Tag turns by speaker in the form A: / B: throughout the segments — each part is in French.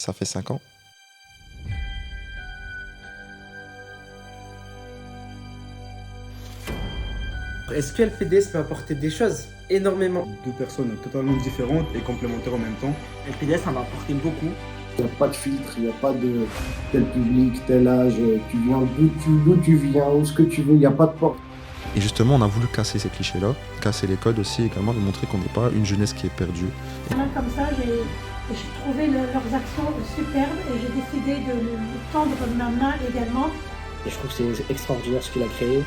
A: Ça fait 5 ans.
B: Est-ce que LPDS peut apporter des choses? Énormément.
C: Deux personnes totalement différentes et complémentaires en même temps.
B: LPDS, ça m'a apporté beaucoup.
D: Il n'y a pas de filtre, il n'y a pas de tel public, tel âge, tu viens d'où tu viens, où ce que tu veux, il n'y a pas de porte.
A: Et justement, on a voulu casser ces clichés-là, casser les codes aussi, également de montrer qu'on n'est pas une jeunesse qui est perdue.
E: Comme ça, j'ai trouvé leurs actions superbes et j'ai décidé de tendre ma main également.
F: Et je trouve que c'est extraordinaire ce qu'il a créé.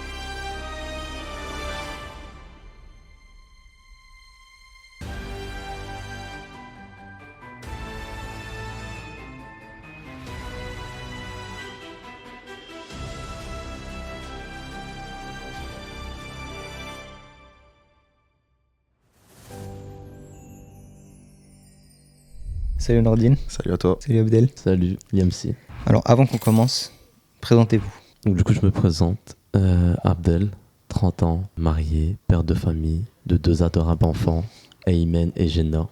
G: Salut Nordine.
A: Salut à toi.
G: Salut Abdel.
H: Salut, Yamsi.
G: Alors avant qu'on commence, présentez-vous.
H: Donc, du coup, je me présente, Abdel, 30 ans, marié, père de famille, de 2 adorables enfants, Aymen et Jenna.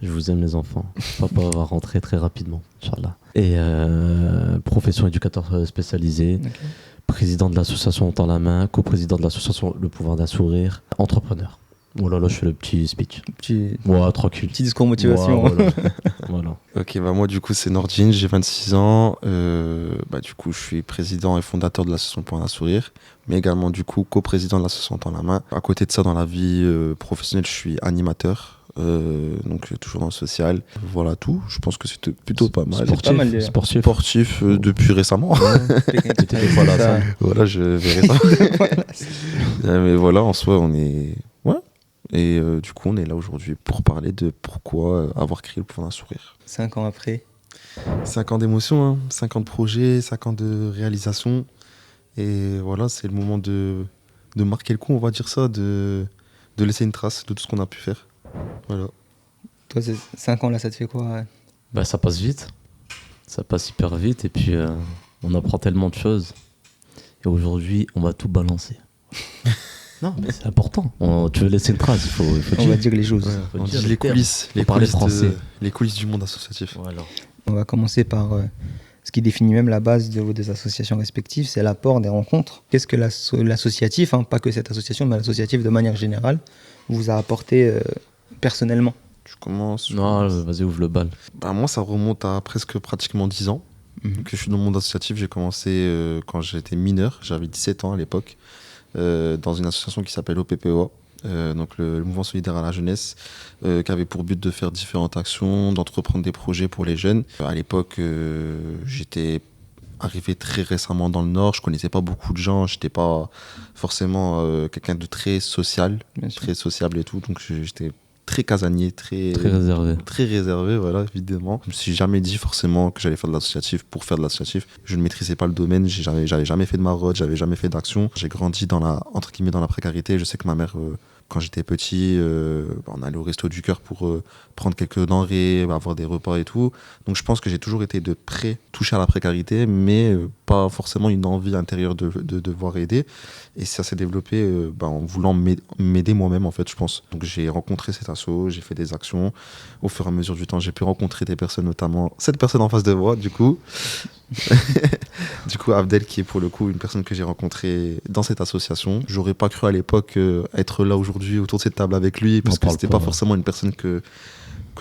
H: Je vous aime les enfants. Papa va rentrer très rapidement, Inch'Allah. Et profession éducateur spécialisé,
G: Okay.
H: président de l'association Autant la main, coprésident de l'association Le pouvoir d'un sourire, entrepreneur. Voilà, là je fais le petit speech. Ouais, tranquille.
G: Petit discours motivation.
H: Ouais, voilà. Voilà.
A: Ok, moi du coup c'est Nordine, j'ai 26 ans. Du coup je suis président et fondateur de l'association Pour un sourire, mais également du coup coprésident de l'association Dans la main. À côté de ça, dans la vie professionnelle, je suis animateur. Donc toujours dans le social. Voilà tout. Je pense que c'était plutôt pas mal.
G: Pas mal, déjà.
A: Sportif depuis récemment.
H: T'étais des fois là, ça.
A: Voilà, je verrai ça. Mais voilà, en soi, on est. Ouais. Et du coup, on est là aujourd'hui pour parler de pourquoi avoir créé le pouvoir d'un sourire.
G: 5 ans après.
A: 5 ans d'émotion, hein. 5 ans de projet, 5 ans de réalisation. Et voilà, c'est le moment de marquer le coup, on va dire ça, de laisser une trace de tout ce qu'on a pu faire. Voilà.
G: Toi, 5 ans là, ça te fait quoi?
H: Bah, ça passe vite. Ça passe hyper vite et puis on apprend tellement de choses. Et aujourd'hui, on va tout balancer. Non, mais c'est important. Tu veux laisser une trace, il faut
G: On
H: dire.
G: va dire les choses.
H: Faut
A: On
H: dire
A: dit
H: les termes. Faut parler français.
A: Les coulisses du monde associatif.
H: Voilà.
G: On va commencer par ce qui définit même la base de vos deux associations respectives, c'est l'apport des rencontres. Qu'est-ce que l'associatif, hein, pas que cette association, mais l'associatif de manière générale, vous a apporté personnellement?
A: Je commence.
H: Non, vas-y, ouvre le bal.
A: Moi, ça remonte à pratiquement 10 ans que je suis dans le monde associatif. J'ai commencé quand j'étais mineur, j'avais 17 ans à l'époque, dans une association qui s'appelle OPPOA, donc le Mouvement Solidaire à la Jeunesse, qui avait pour but de faire différentes actions, d'entreprendre des projets pour les jeunes. À l'époque, j'étais arrivé très récemment dans le Nord, je connaissais pas beaucoup de gens, j'étais pas forcément quelqu'un de très social, très sociable et tout, donc j'étais très casanier, très réservé, voilà, évidemment. Je me suis jamais dit forcément que j'allais faire de l'associatif pour faire de l'associatif. Je ne maîtrisais pas le domaine, j'avais jamais fait de marotte, j'avais jamais fait d'action. J'ai grandi entre guillemets dans la précarité. Je sais que ma mère, quand j'étais petit, on allait au resto du cœur pour prendre quelques denrées, avoir des repas et tout. Donc je pense que j'ai toujours été de près touché à la précarité, mais pas forcément une envie intérieure de devoir aider. Et ça s'est développé en voulant m'aider moi-même, en fait, je pense. Donc j'ai rencontré cet asso, j'ai fait des actions. Au fur et à mesure du temps, j'ai pu rencontrer des personnes, notamment cette personne en face de moi, du coup. Du coup, Abdel, qui est pour le coup une personne que j'ai rencontrée dans cette association. J'aurais pas cru à l'époque être là aujourd'hui autour de cette table avec lui, parce que c'était pas forcément une personne que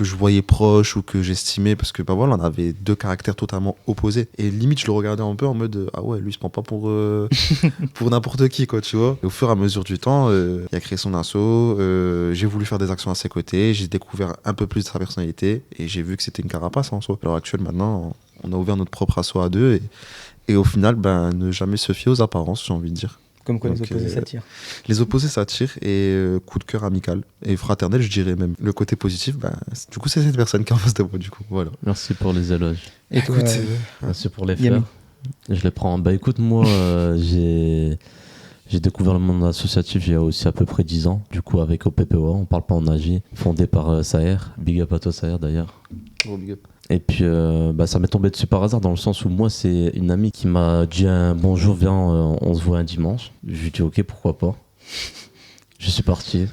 A: je voyais proche ou que j'estimais, parce que on avait 2 caractères totalement opposés. Et limite, je le regardais un peu en mode ah ouais, lui, il se prend pas pour n'importe qui, quoi, tu vois. Et au fur et à mesure du temps, il a créé son asso, j'ai voulu faire des actions à ses côtés, j'ai découvert un peu plus de sa personnalité et j'ai vu que c'était une carapace en soi. À l'heure actuelle, maintenant, on a ouvert notre propre asso à 2 et au final, ne jamais se fier aux apparences, j'ai envie de dire.
G: Comme quoi les opposés s'attirent.
A: Les opposés s'attirent et coup de cœur amical et fraternel, je dirais même. Le côté positif, du coup, c'est cette personne qui est en face de moi, du coup. Voilà.
H: Merci pour les éloges.
G: Et toi,
H: merci pour les fleurs. Je les prends. Écoute, moi, j'ai découvert le monde associatif il y a aussi à peu près 10 ans. Du coup, avec OPPOA, on parle pas en agi, fondé par Saher. Big up à toi, Saher, d'ailleurs.
A: Oh, big up.
H: Et puis ça m'est tombé dessus par hasard, dans le sens où moi c'est une amie qui m'a dit un bonjour, viens on se voit un dimanche. Je lui ai dit ok, pourquoi pas. Je suis parti.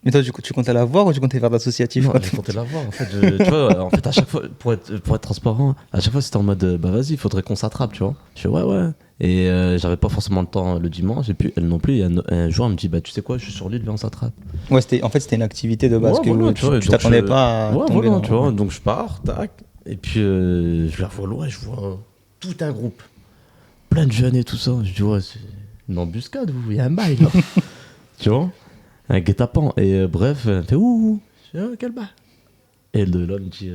G: Mais toi, tu comptais la voir ou tu comptais faire de l'associatif?
H: Non, je comptais la voir. En fait, tu vois, en fait, à chaque fois, pour être transparent, à chaque fois, c'était en mode, bah vas-y, il faudrait qu'on s'attrape, tu vois. Je fais, ouais. Et j'avais pas forcément le temps le dimanche, et puis elle non plus. Et un jour, elle me dit, bah tu sais quoi, je suis sur l'île, viens, on s'attrape.
G: Ouais, c'était une activité de base
H: Ouais, voilà,
G: tu t'attendais pas à
H: Ouais,
G: tomber
H: voilà,
G: dans...
H: tu vois. Donc je pars, tac. Et puis je la vois loin, je vois tout un groupe. Plein de jeunes et tout ça. Je dis, ouais, c'est une embuscade, il y a un bail là. Tu vois, un guet-apens. Et bref, elle me fait, ouh, je dis, ah, quel bail. Et de là, il me dit,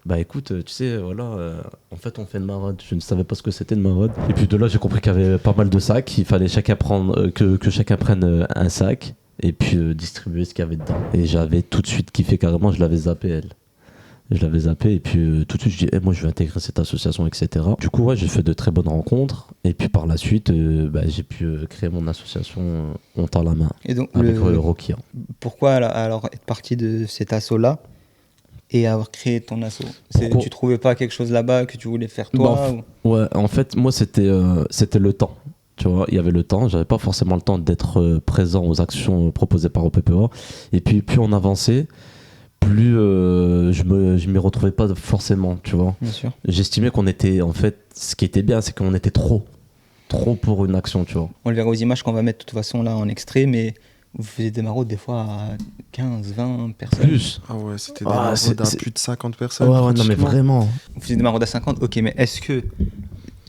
H: bah écoute, tu sais, voilà, en fait, on fait une maraude. Je ne savais pas ce que c'était une maraude. Et puis de là, j'ai compris qu'il y avait pas mal de sacs. Il fallait chacun prendre, que chacun prenne un sac et puis distribuer ce qu'il y avait dedans. Et j'avais tout de suite kiffé carrément, je l'avais zappé, elle. Je l'avais zappé et puis tout de suite, je dis, moi, je vais intégrer cette association, etc. Du coup, ouais, j'ai fait de très bonnes rencontres. Et puis par la suite, j'ai pu créer mon association On tend la main
G: Et donc,
H: avec Rokia.
G: Pourquoi alors être parti de cet assaut-là et avoir créé ton assaut? Tu trouvais pas quelque chose là-bas que tu voulais faire toi
H: Ouais, en fait, moi, c'était le temps. Tu vois, il y avait le temps. J'avais pas forcément le temps d'être présent aux actions proposées par OPPO. Et puis, plus on avançait, plus je m'y retrouvais pas forcément, tu vois.
G: Bien sûr.
H: J'estimais qu'on était, en fait, ce qui était bien, c'est qu'on était trop pour une action, tu vois.
G: On le verra aux images qu'on va mettre de toute façon là en extrait, mais vous faisiez des maraudes des fois à 15, 20 personnes.
H: Plus.
A: Ah ouais, c'était des maraudes à plus de 50 personnes.
H: Ouais, non, mais vraiment.
G: Vous faisiez des maraudes à 50, ok, mais est-ce que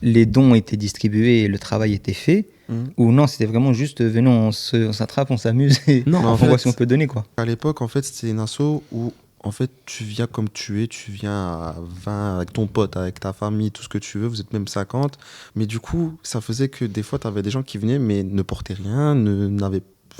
G: les dons étaient distribués et le travail était fait ou non, c'était vraiment juste venez, on s'attrape, on s'amuse et
H: non,
G: on voit si on peut donner, quoi.
A: À l'époque, en fait, c'était une asso où en fait, tu viens comme tu es, tu viens à 20 avec ton pote, avec ta famille, tout ce que tu veux, vous êtes même 50. Mais du coup, ça faisait que des fois, tu avais des gens qui venaient mais ne portaient rien,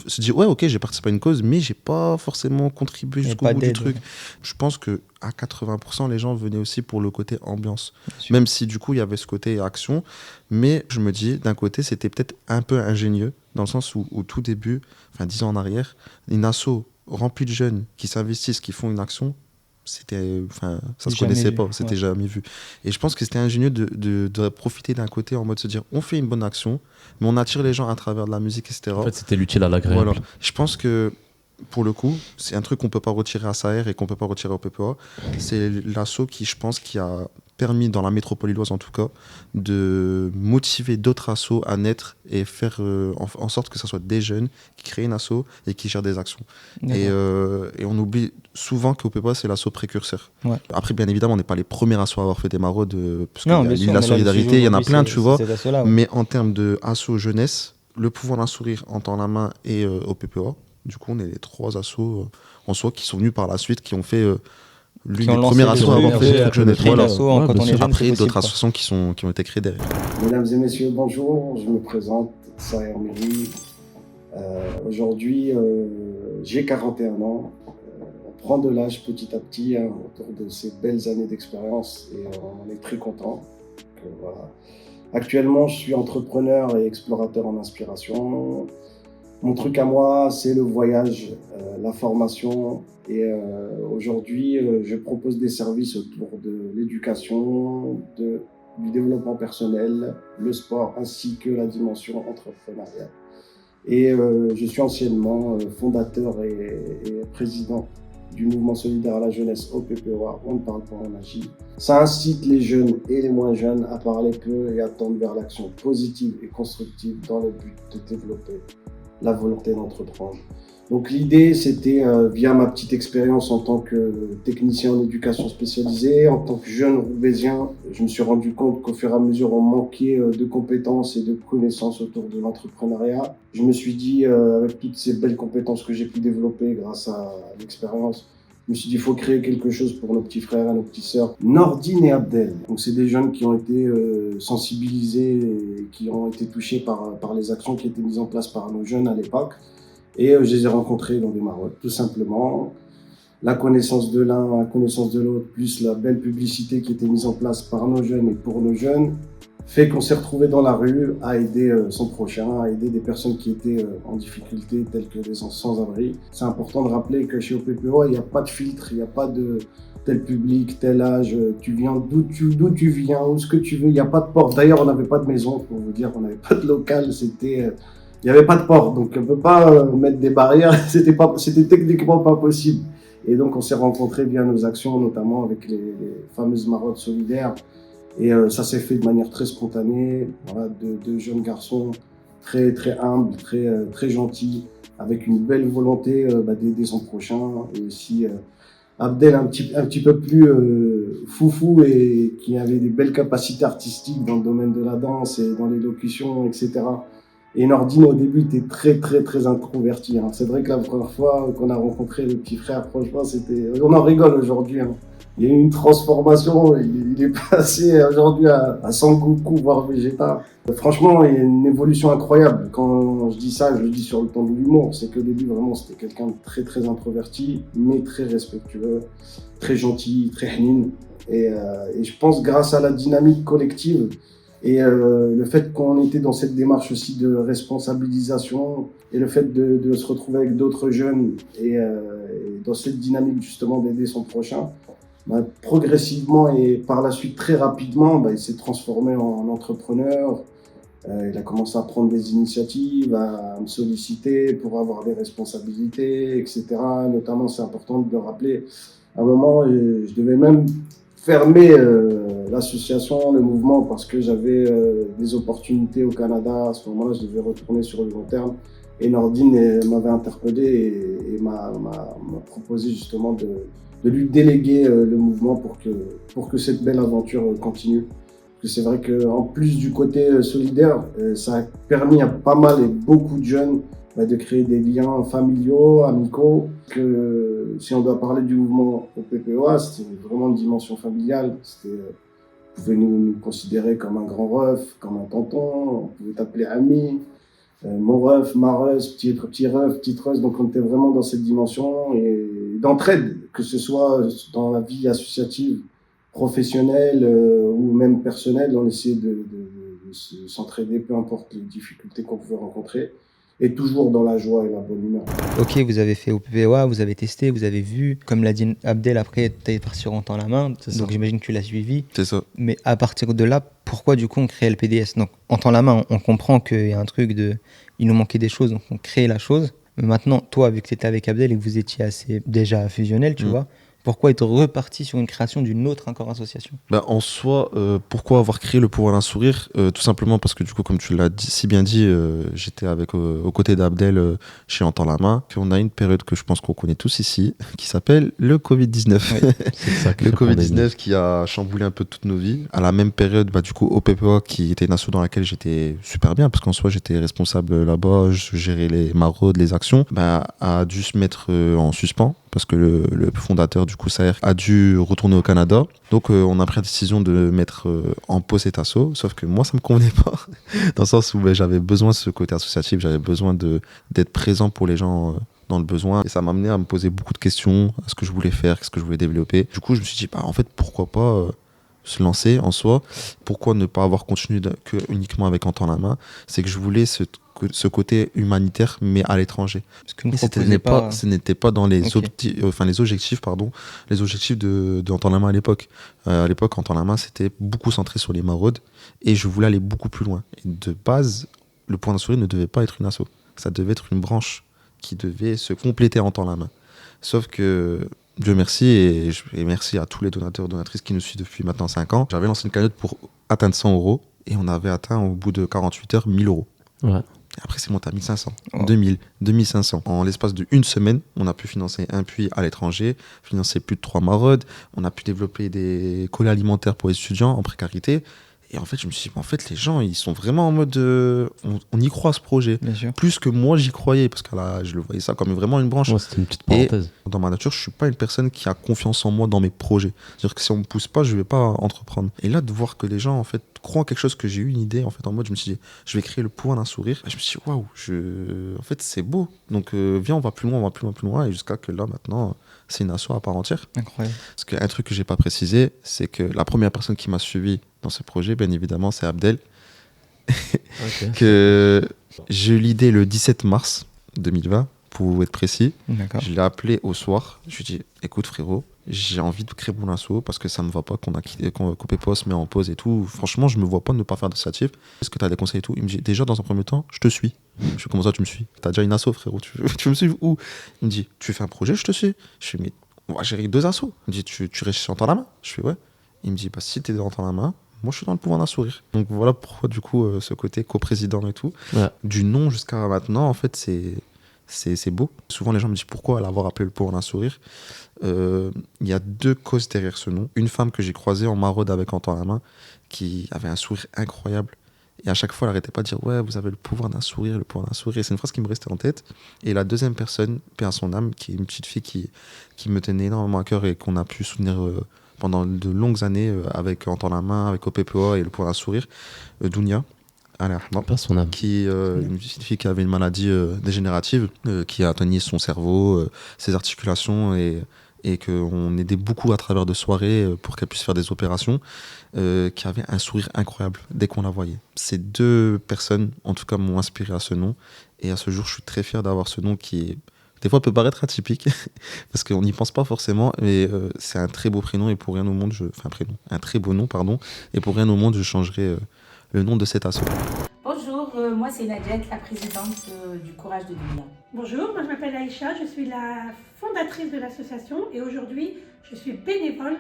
A: se dire ouais, ok, j'ai participé à une cause, mais j'ai pas forcément contribué jusqu'au bout du truc. Je pense que à 80%, les gens venaient aussi pour le côté ambiance. Même si du coup, il y avait ce côté action. Mais je me dis, d'un côté, c'était peut-être un peu ingénieux, dans le sens où au tout début, enfin 10 ans en arrière, une asso remplie de jeunes qui s'investissent, qui font une action, ça se connaissait pas, c'était jamais vu. Et je pense que c'était ingénieux de profiter d'un côté en mode se dire, on fait une bonne action, mais on attire les gens à travers de la musique, etc.
H: En fait, c'était l'utile à l'agréable.
A: Voilà. Je pense que, pour le coup, c'est un truc qu'on peut pas retirer à Saher et qu'on peut pas retirer au PPA. C'est l'asso qui, je pense, qui a permis, dans la métropole lilloise en tout cas, de motiver d'autres assos à naître et faire en sorte que ce soit des jeunes qui créent une asso et qui gèrent des actions. Et on oublie souvent qu'au PPA, c'est l'asso précurseur. Ouais. Après, bien évidemment, on n'est pas les premiers assos à avoir fait des maraudes, parce que la solidarité, il y en a plein, tu vois. Mais en termes de asso jeunesse, le pouvoir d'un sourire en tend la main et au PPA, du coup, on est les 3 assos en soi qui sont venus par la suite, qui ont fait l'une des premières assos à avoir fait des trucs jeunesse. Après, d'autres associations qui ont été créées derrière.
D: Mesdames et messieurs, bonjour. Je me présente, Saher Meri. Aujourd'hui, j'ai 41 ans. On prend de l'âge petit à petit autour de ces belles années d'expérience et on est très content. Voilà. Actuellement, je suis entrepreneur et explorateur en inspiration. Mon truc à moi, c'est le voyage, la formation. Et aujourd'hui, je propose des services autour de l'éducation, du développement personnel, le sport, ainsi que la dimension entrepreneuriale. Et je suis anciennement fondateur et président du mouvement solidaire à la jeunesse OPPOA, On ne parle pas, on agit. Ça incite les jeunes et les moins jeunes à parler peu et à tendre vers l'action positive et constructive dans le but de développer la volonté d'entreprendre. Donc l'idée, c'était via ma petite expérience en tant que technicien en éducation spécialisée, en tant que jeune roubaisien, je me suis rendu compte qu'au fur et à mesure, on manquait de compétences et de connaissances autour de l'entrepreneuriat. Je me suis dit, avec toutes ces belles compétences que j'ai pu développer grâce à l'expérience, je me suis dit, il faut créer quelque chose pour nos petits frères et nos petites sœurs. Nordine et Abdel, donc c'est des jeunes qui ont été sensibilisés et qui ont été touchés par les actions qui étaient mises en place par nos jeunes à l'époque. Et je les ai rencontrés dans des maraudes, tout simplement. La connaissance de l'un, la connaissance de l'autre, plus la belle publicité qui était mise en place par nos jeunes et pour nos jeunes, fait qu'on s'est retrouvés dans la rue à aider son prochain, à aider des personnes qui étaient en difficulté, telles que des sans-abri. C'est important de rappeler que chez OPPO, il n'y a pas de filtre, il n'y a pas de tel public, tel âge, tu viens d'où tu viens, où ce que tu veux, il n'y a pas de porte. D'ailleurs, on n'avait pas de maison, pour vous dire, on n'avait pas de local, c'était il n'y avait pas de porte, donc on ne peut pas mettre des barrières, c'était techniquement pas possible. Et donc on s'est rencontrés via nos actions, notamment avec les fameuses maraudes solidaires. Et ça s'est fait de manière très spontanée, voilà, de jeunes garçons très, très humbles, très gentils, avec une belle volonté d'aider son prochain. Et aussi Abdel un petit peu plus foufou et qui avait des belles capacités artistiques dans le domaine de la danse et dans l'élocution, etc. Et Nordine, au début, était très, très, très introverti. Hein. C'est vrai que la première fois qu'on a rencontré le petit frère, franchement, on en rigole aujourd'hui. Hein. Il y a eu une transformation, il est passé aujourd'hui à Sangoku, voire Vegeta. Franchement, il y a une évolution incroyable. Quand je dis ça, je le dis sur le ton de l'humour. C'est qu'au début, vraiment, c'était quelqu'un de très, très introverti, mais très respectueux, très gentil, très hnin. Et je pense, grâce à la dynamique collective et le fait qu'on était dans cette démarche aussi de responsabilisation et le fait de se retrouver avec d'autres jeunes et dans cette dynamique justement d'aider son prochain, progressivement et par la suite très rapidement, il s'est transformé en entrepreneur. Il a commencé à prendre des initiatives, à me solliciter pour avoir des responsabilités, etc. Notamment, c'est important de le rappeler, à un moment, je devais même fermer l'association, le mouvement, parce que j'avais des opportunités au Canada. À ce moment-là, je devais retourner sur le long terme. Et Nordine m'avait interpellé et m'a proposé justement de lui déléguer le mouvement pour que cette belle aventure continue. Parce que c'est vrai qu'en plus du côté solidaire, ça a permis à pas mal et beaucoup de jeunes de créer des liens familiaux, amicaux. Que si on doit parler du mouvement OPPOA, c'était vraiment une dimension familiale. Vous pouvez nous considérer comme un grand ref, comme un tonton, on pouvait t'appeler ami. Mon ref, ma ref, petit ref, petite ref, donc on était vraiment dans cette dimension et d'entraide, que ce soit dans la vie associative, professionnelle ou même personnelle, on essayait de s'entraider, peu importe les difficultés qu'on pouvait rencontrer, et toujours dans la joie et la bonne humeur.
G: Ok, vous avez fait OPPOA, vous avez testé, vous avez vu, comme l'a dit Abdel, après tu es parti en temps la main, donc j'imagine que tu l'as suivi.
A: C'est ça.
G: Mais à partir de là, pourquoi du coup on crée LPDS? Donc en temps la main, on comprend qu'il y a un truc il nous manquait des choses, donc on crée la chose. Mais maintenant, toi, vu que tu étais avec Abdel et que vous étiez assez déjà fusionnel, tu vois, pourquoi être reparti sur une création d'une autre encore association?
A: En soi, pourquoi avoir créé le pouvoir d'un sourire? Tout simplement parce que du coup, comme tu l'as si bien dit, j'étais aux côtés d'Abdel chez Entend la main. Puis on a une période que je pense qu'on connaît tous ici, qui s'appelle le Covid-19.
H: Oui, le
A: Covid-19 qui a chamboulé un peu toutes nos vies. À la même période, du coup, OPPOA, qui était une asso dans laquelle j'étais super bien, parce qu'en soi, j'étais responsable là-bas, je gérais les maraudes, les actions, a dû se mettre en suspens. Parce que le fondateur du coup Saher a dû retourner au Canada. Donc on a pris la décision de mettre en pause cet asso, sauf que moi ça me convenait pas, dans le sens où j'avais besoin de ce côté associatif, j'avais besoin d'être présent pour les gens dans le besoin, et ça m'a amené à me poser beaucoup de questions à ce que je voulais faire, ce que je voulais développer. Du coup je me suis dit en fait pourquoi pas se lancer en soi, pourquoi ne pas avoir continué uniquement avec Entend la main, c'est que je voulais ce côté humanitaire mais à l'étranger. Ce n'était pas dans les les objectifs de Entend la main à l'époque. À l'époque, Entend la main, c'était beaucoup centré sur les maraudes et je voulais aller beaucoup plus loin. Et de base, le point d'un sourire ne devait pas être une asso. Ça devait être une branche qui devait se compléter en Entend la main. Sauf que Dieu merci et merci à tous les donateurs et donatrices qui nous suivent depuis maintenant 5 ans. J'avais lancé une cagnotte pour atteindre 100 € et on avait atteint au bout de 48 heures 1000 €.
H: Ouais.
A: Et après, c'est monté à 1500, 2000, 2500. En l'espace d'une semaine, on a pu financer un puits à l'étranger, financer plus de 3 maraudes. On a pu développer des colis alimentaires pour les étudiants en précarité. Et en fait, je me suis dit, les gens, ils sont vraiment en mode on y croit à ce projet. Plus que moi, j'y croyais, parce que là, je le voyais ça comme vraiment une branche.
H: Ouais, c'était une petite parenthèse.
A: Et dans ma nature, je suis pas une personne qui a confiance en moi dans mes projets. C'est-à-dire que si on me pousse pas, je vais pas entreprendre. Et là, de voir que les gens, en fait, croient en quelque chose, que j'ai eu une idée, en fait, en mode, je me suis dit, je vais créer le pouvoir d'un sourire. Et je me suis dit, waouh, en fait, c'est beau. Donc, viens, on va plus loin. Et jusqu'à que là, maintenant, c'est une asso à part entière.
G: Incroyable.
A: Parce qu'un truc que j'ai pas précisé, c'est que la première personne qui m'a suivi dans ce projet, bien évidemment, c'est Abdel. Que j'ai eu l'idée le 17 mars 2020, pour être précis.
G: D'accord.
A: Je l'ai appelé au soir. Je lui ai dit, écoute frérot, j'ai envie de créer mon asso parce que ça me va pas qu'on coupé poste, mais en pause et tout. Franchement, je me vois pas ne pas faire d'associatif. Est-ce que tu as des conseils et tout? Il me dit, déjà, dans un premier temps, je te suis. Je fais, comment ça, tu me suis? T'as déjà une asso, frérot. Tu me suis où? Il me dit, tu fais un projet, je te suis. Je fais, mais on va gérer 2 assos. Il me dit, tu réussis en temps la main? Je fais, ouais. Il me dit, bah, si t'es en temps la main, moi, je suis dans le pouvoir d'un sourire. Donc voilà pourquoi, du coup, ce côté coprésident et tout.
H: Ouais.
A: Du nom jusqu'à maintenant, en fait, c'est beau. Souvent, les gens me disent pourquoi l'avoir appelé le pouvoir d'un sourire. Il y a 2 causes derrière ce nom. Une femme que j'ai croisée en maraude avec en temps à la main, qui avait un sourire incroyable. Et à chaque fois, elle n'arrêtait pas de dire, ouais, vous avez le pouvoir d'un sourire, le pouvoir d'un sourire. Et c'est une phrase qui me restait en tête. Et la deuxième personne, paix à son âme, qui est une petite fille qui me tenait énormément à cœur et qu'on a pu soutenir pendant de longues années avec En temps la main, avec OPPOA et le pouvoir d'un sourire, Dounia.
H: Pas son âme.
A: Qui une petite fille qui avait une maladie dégénérative, qui a atteigné son cerveau, ses articulations, et qu'on aidait beaucoup à travers de soirées pour qu'elle puisse faire des opérations, qui avait un sourire incroyable dès qu'on la voyait. Ces 2 personnes, en tout cas, m'ont inspiré à ce nom, et à ce jour, je suis très fier d'avoir ce nom qui, des fois, peut paraître atypique, parce qu'on n'y pense pas forcément, mais c'est un très beau prénom, et pour rien au monde, un très beau nom, pardon, et pour rien au monde, je changerai le nom de cet asso.
I: Bonjour, moi c'est Nadjet, la présidente du Courage de Dounia.
E: Bonjour, moi je m'appelle Aïcha, je suis la fondatrice de l'association et aujourd'hui je suis bénévole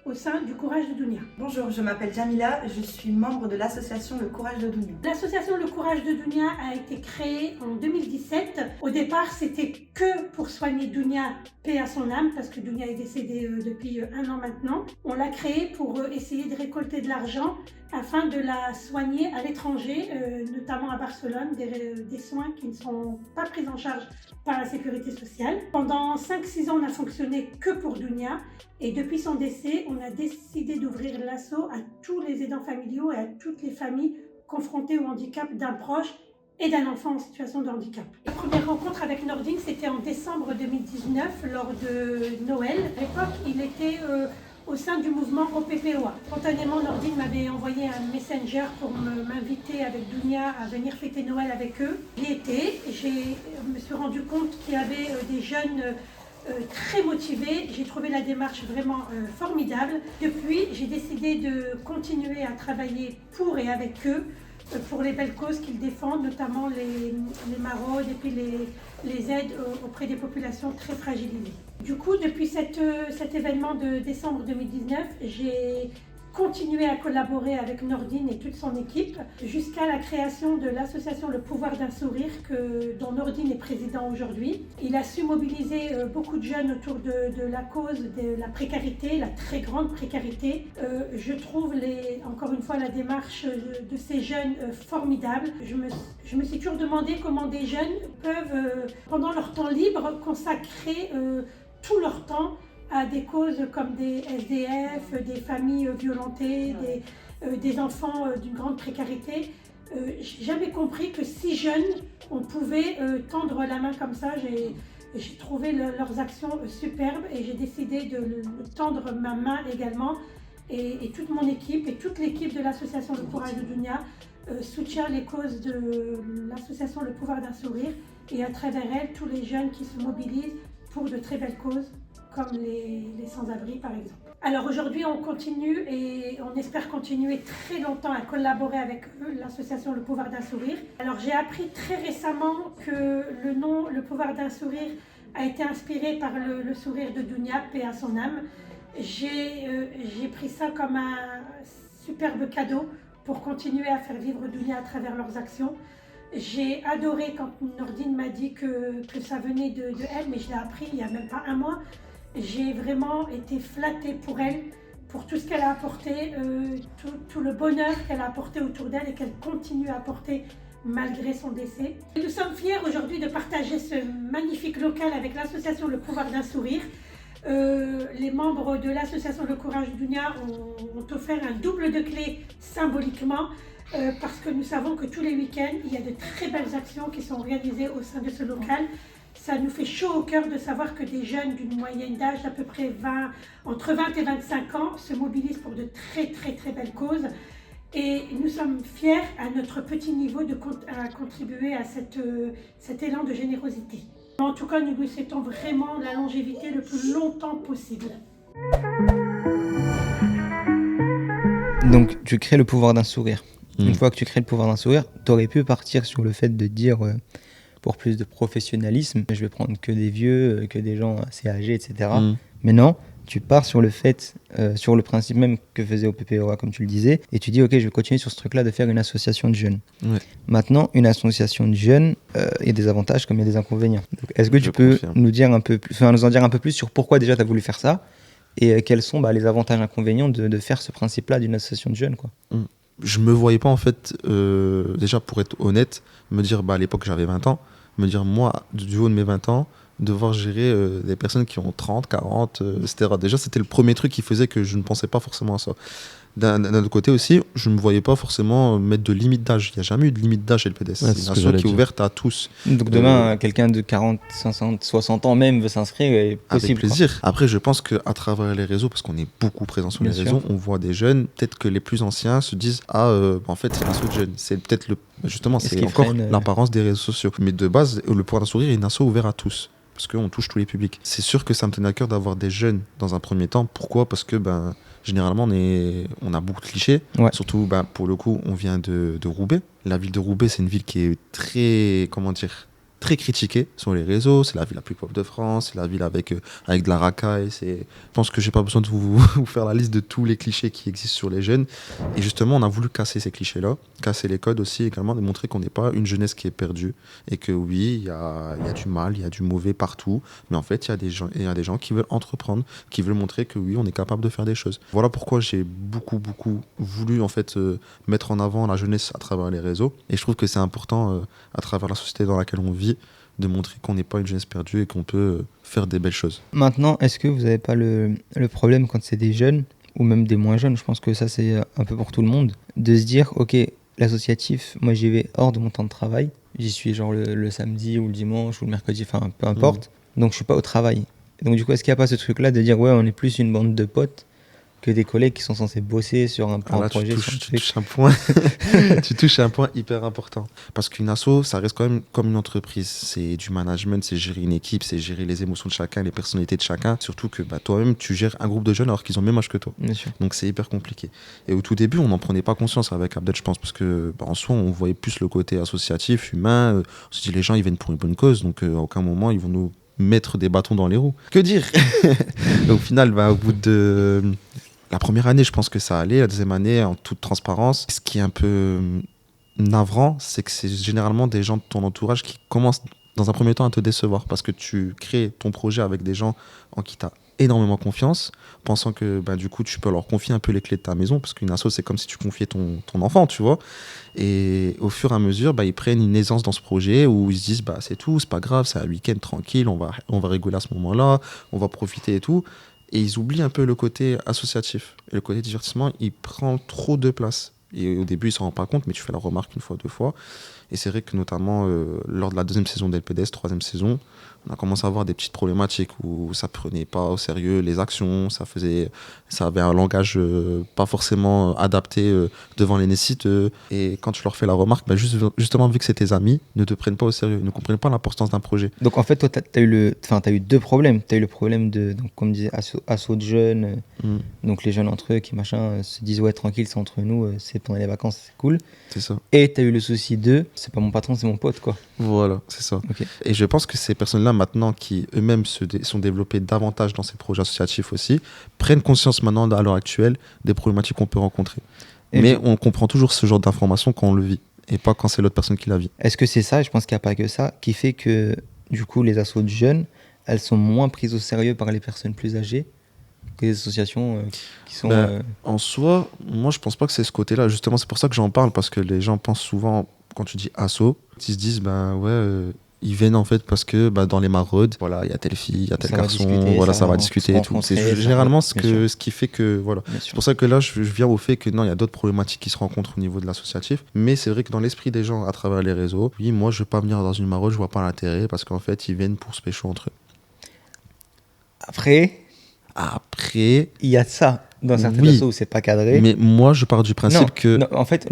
E: au sein du Courage de Dounia.
J: Bonjour, je m'appelle Jamila, je suis membre de l'association Le Courage de Dounia.
E: L'association Le Courage de Dounia a été créée en 2017. Au départ, c'était que pour soigner Dounia, paix à son âme, parce que Dounia est décédée depuis 1 an maintenant. On l'a créée pour essayer de récolter de l'argent afin de la soigner à l'étranger, notamment à Barcelone, des soins qui ne sont pas pris en charge par la sécurité sociale. Pendant 5-6 ans, on a fonctionné que pour Dounia. Et depuis son décès, on a décidé d'ouvrir l'asso à tous les aidants familiaux et à toutes les familles confrontées au handicap d'un proche et d'un enfant en situation de handicap. La première rencontre avec Nordine, c'était en décembre 2019, lors de Noël. À l'époque, il était au sein du mouvement OPPOA. Spontanément, Nordine m'avait envoyé un messenger pour m'inviter avec Dounia à venir fêter Noël avec eux. J'y étais, je me suis rendu compte qu'il y avait des jeunes très motivés. J'ai trouvé la démarche vraiment formidable. Depuis, j'ai décidé de continuer à travailler pour et avec eux, pour les belles causes qu'ils défendent, notamment les maraudes et puis les aides auprès des populations très fragilisées. Du coup, depuis cet événement de décembre 2019, j'ai continué à collaborer avec Nordine et toute son équipe jusqu'à la création de l'association Le Pouvoir d'un Sourire dont Nordine est président aujourd'hui. Il a su mobiliser beaucoup de jeunes autour de la cause de la précarité, la très grande précarité. Je trouve encore une fois la démarche de ces jeunes formidable. Je me suis toujours demandé comment des jeunes peuvent, pendant leur temps libre, consacrer tout leur temps à des causes comme des SDF, des familles violentées, des enfants d'une grande précarité. J'ai jamais compris que si jeunes, on pouvait tendre la main comme ça. J'ai trouvé leurs actions superbes et j'ai décidé de tendre ma main également. Et toute mon équipe et toute l'équipe de l'association Le Courage de Dounia soutient les causes de l'association Le Pouvoir d'un Sourire et à travers elle, tous les jeunes qui se mobilisent pour de très belles causes, comme les sans-abri par exemple. Alors aujourd'hui, on continue et on espère continuer très longtemps à collaborer avec eux, l'association Le Pouvoir d'un Sourire. Alors j'ai appris très récemment que le nom Le Pouvoir d'un Sourire a été inspiré par le sourire de Dounia, paix à son âme. J'ai pris ça comme un superbe cadeau pour continuer à faire vivre Dounia à travers leurs actions. J'ai adoré quand Nordine m'a dit que ça venait de elle, mais je l'ai appris il n'y a même pas 1 mois. J'ai vraiment été flattée pour elle, pour tout ce qu'elle a apporté, tout le bonheur qu'elle a apporté autour d'elle et qu'elle continue à apporter malgré son décès. Nous sommes fiers aujourd'hui de partager ce magnifique local avec l'association Le Pouvoir d'un Sourire. Les membres de l'association Le Courage de Dounia ont offert un double de clés symboliquement parce que nous savons que tous les week-ends, il y a de très belles actions qui sont organisées au sein de ce local. Ça nous fait chaud au cœur de savoir que des jeunes d'une moyenne d'âge d'à peu près entre 20 et 25 ans se mobilisent pour de très très très belles causes. Et nous sommes fiers à notre petit niveau de contribuer à cet élan de générosité. En tout cas, nous lui souhaitons vraiment la longévité le plus longtemps possible.
G: Donc tu crées le pouvoir d'un sourire.
A: Mmh.
G: Une fois que tu crées le pouvoir d'un sourire, tu aurais pu partir sur le fait de dire, pour plus de professionnalisme, je vais prendre que des vieux, que des gens assez âgés, etc.
A: Mmh.
G: Mais non, tu pars sur le fait, sur le principe même que faisait OPPOA, comme tu le disais, et tu dis, ok, je vais continuer sur ce truc-là de faire une association de jeunes.
A: Ouais.
G: Maintenant, une association de jeunes, il y a des avantages comme il y a des inconvénients. Donc, est-ce que tu peux
A: confirme.
G: nous en dire un peu plus sur pourquoi déjà tu as voulu faire ça et quels sont les avantages et inconvénients de faire ce principe-là d'une association de jeunes, quoi.
A: Je me voyais pas en fait, déjà pour être honnête, me dire à l'époque j'avais 20 ans, me dire moi du haut de mes 20 ans, devoir gérer des personnes qui ont 30, 40, etc. Déjà c'était le premier truc qui faisait que je ne pensais pas forcément à ça. D'un autre côté aussi, je ne me voyais pas forcément mettre de limite d'âge. Il n'y a jamais eu de limite d'âge chez le PDS.
H: Ouais,
A: c'est une asso qui est ouverte à tous.
G: Donc demain, quelqu'un de 40, 50, 60 ans même veut s'inscrire, est possible.
A: Avec plaisir. Quoi. Après, je pense qu'à travers les réseaux, parce qu'on est beaucoup présent sur les réseaux, on voit des jeunes, peut-être que les plus anciens se disent en fait, c'est une asso de jeunes. C'est peut-être justement, c'est encore l'apparence des réseaux sociaux. Mais de base, le pouvoir d'un sourire est une asso ouverte à tous. Parce qu'on touche tous les publics. C'est sûr que ça me tenait à cœur d'avoir des jeunes dans un premier temps. Pourquoi ? Parce que généralement, on a beaucoup de clichés. Ouais. Surtout, pour le coup, on vient de Roubaix. La ville de Roubaix, c'est une ville qui est très critiquée sur les réseaux. C'est la ville la plus pauvre de France. C'est la ville avec de la racaille. Je pense que j'ai pas besoin de vous faire la liste de tous les clichés qui existent sur les jeunes. Et justement, on a voulu casser ces clichés-là, casser les codes aussi également, démontrer qu'on n'est pas une jeunesse qui est perdue et que oui, il y a du mal, il y a du mauvais partout. Mais en fait, il y a des gens qui veulent entreprendre, qui veulent montrer que oui, on est capable de faire des choses. Voilà pourquoi j'ai beaucoup voulu en fait mettre en avant la jeunesse à travers les réseaux. Et je trouve que c'est important à travers la société dans laquelle on vit, de montrer qu'on n'est pas une jeunesse perdue et qu'on peut faire des belles choses.
G: Maintenant, est-ce que vous n'avez pas le problème quand c'est des jeunes, ou même des moins jeunes, je pense que ça c'est un peu pour tout le monde, de se dire, ok, l'associatif, moi j'y vais hors de mon temps de travail, j'y suis genre le samedi ou le dimanche ou le mercredi, enfin peu importe, donc je suis pas au travail. Donc du coup, est-ce qu'il n'y a pas ce truc-là de dire, ouais, on est plus une bande de potes que des collègues qui sont censés bosser sur un projet.
A: Tu touches un point hyper important. Parce qu'une asso, ça reste quand même comme une entreprise. C'est du management, c'est gérer une équipe, c'est gérer les émotions de chacun, les personnalités de chacun. Surtout que toi-même, tu gères un groupe de jeunes alors qu'ils ont le même âge que toi.
G: Bien sûr.
A: Donc c'est hyper compliqué. Et au tout début, on n'en prenait pas conscience avec Abdel, je pense, parce que en soi, on voyait plus le côté associatif, humain. On se dit, les gens, ils viennent pour une bonne cause, donc à aucun moment, ils vont nous mettre des bâtons dans les roues. Que dire? Au final, au bout de... La première année, je pense que ça allait. La deuxième année, en toute transparence, ce qui est un peu navrant, c'est que c'est généralement des gens de ton entourage qui commencent dans un premier temps à te décevoir parce que tu crées ton projet avec des gens en qui tu as énormément confiance, pensant que du coup, tu peux leur confier un peu les clés de ta maison parce qu'une asso, c'est comme si tu confiais ton enfant, tu vois. Et au fur et à mesure, ils prennent une aisance dans ce projet où ils se disent c'est tout, c'est pas grave, c'est un week-end tranquille, on va rigoler à ce moment-là, on va profiter et tout. Et ils oublient un peu le côté associatif. Et le côté divertissement, il prend trop de place. Et au début, ils ne s'en rendent pas compte, mais tu fais la remarque une fois, deux fois. Et c'est vrai que notamment, lors de la deuxième saison de LPDS, troisième saison, on a commencé à avoir des petites problématiques où ça ne prenait pas au sérieux les actions, ça avait un langage pas forcément adapté devant les nécessiteux. Et quand tu leur fais la remarque, justement, vu que c'est tes amis, ne te prennent pas au sérieux, ne comprennent pas l'importance d'un projet.
G: Donc en fait, toi, tu as eu deux problèmes. Tu as eu le problème de, donc, comme disait, asso de jeunes, donc les jeunes entre eux qui se disent, ouais, tranquille, c'est entre nous, c'est pendant les vacances, c'est cool.
A: C'est ça.
G: Et tu as eu le souci de, c'est pas mon patron, c'est mon pote, quoi.
A: Voilà, c'est ça. Okay. Et je pense que ces personnes-là, maintenant, qui eux-mêmes sont développés davantage dans ces projets associatifs aussi, prennent conscience maintenant, à l'heure actuelle, des problématiques qu'on peut rencontrer. Mais on comprend toujours ce genre d'informations quand on le vit, et pas quand c'est l'autre personne qui la vit.
G: Est-ce que c'est ça, et je pense qu'il n'y a pas que ça, qui fait que, du coup, les assos de jeunes, elles sont moins prises au sérieux par les personnes plus âgées que les associations qui sont...
A: En soi, moi, je pense pas que c'est ce côté-là. Justement, c'est pour ça que j'en parle, parce que les gens pensent souvent, quand tu dis asso, ils se disent, ils viennent en fait parce que dans les maraudes, voilà, il y a telle fille, il y a tel garçon, ça va discuter et tout. C'est généralement ce qui fait que, voilà. C'est pour ça que là, je viens au fait que non, il y a d'autres problématiques qui se rencontrent au niveau de l'associatif. Mais c'est vrai que dans l'esprit des gens, à travers les réseaux, oui, moi, je veux pas venir dans une maraude, je vois pas l'intérêt parce qu'en fait, ils viennent pour se pécho entre eux. Après,
G: il y a ça dans certains assos où c'est pas cadré.
A: Mais moi, je pars du principe que...
G: Non, en fait,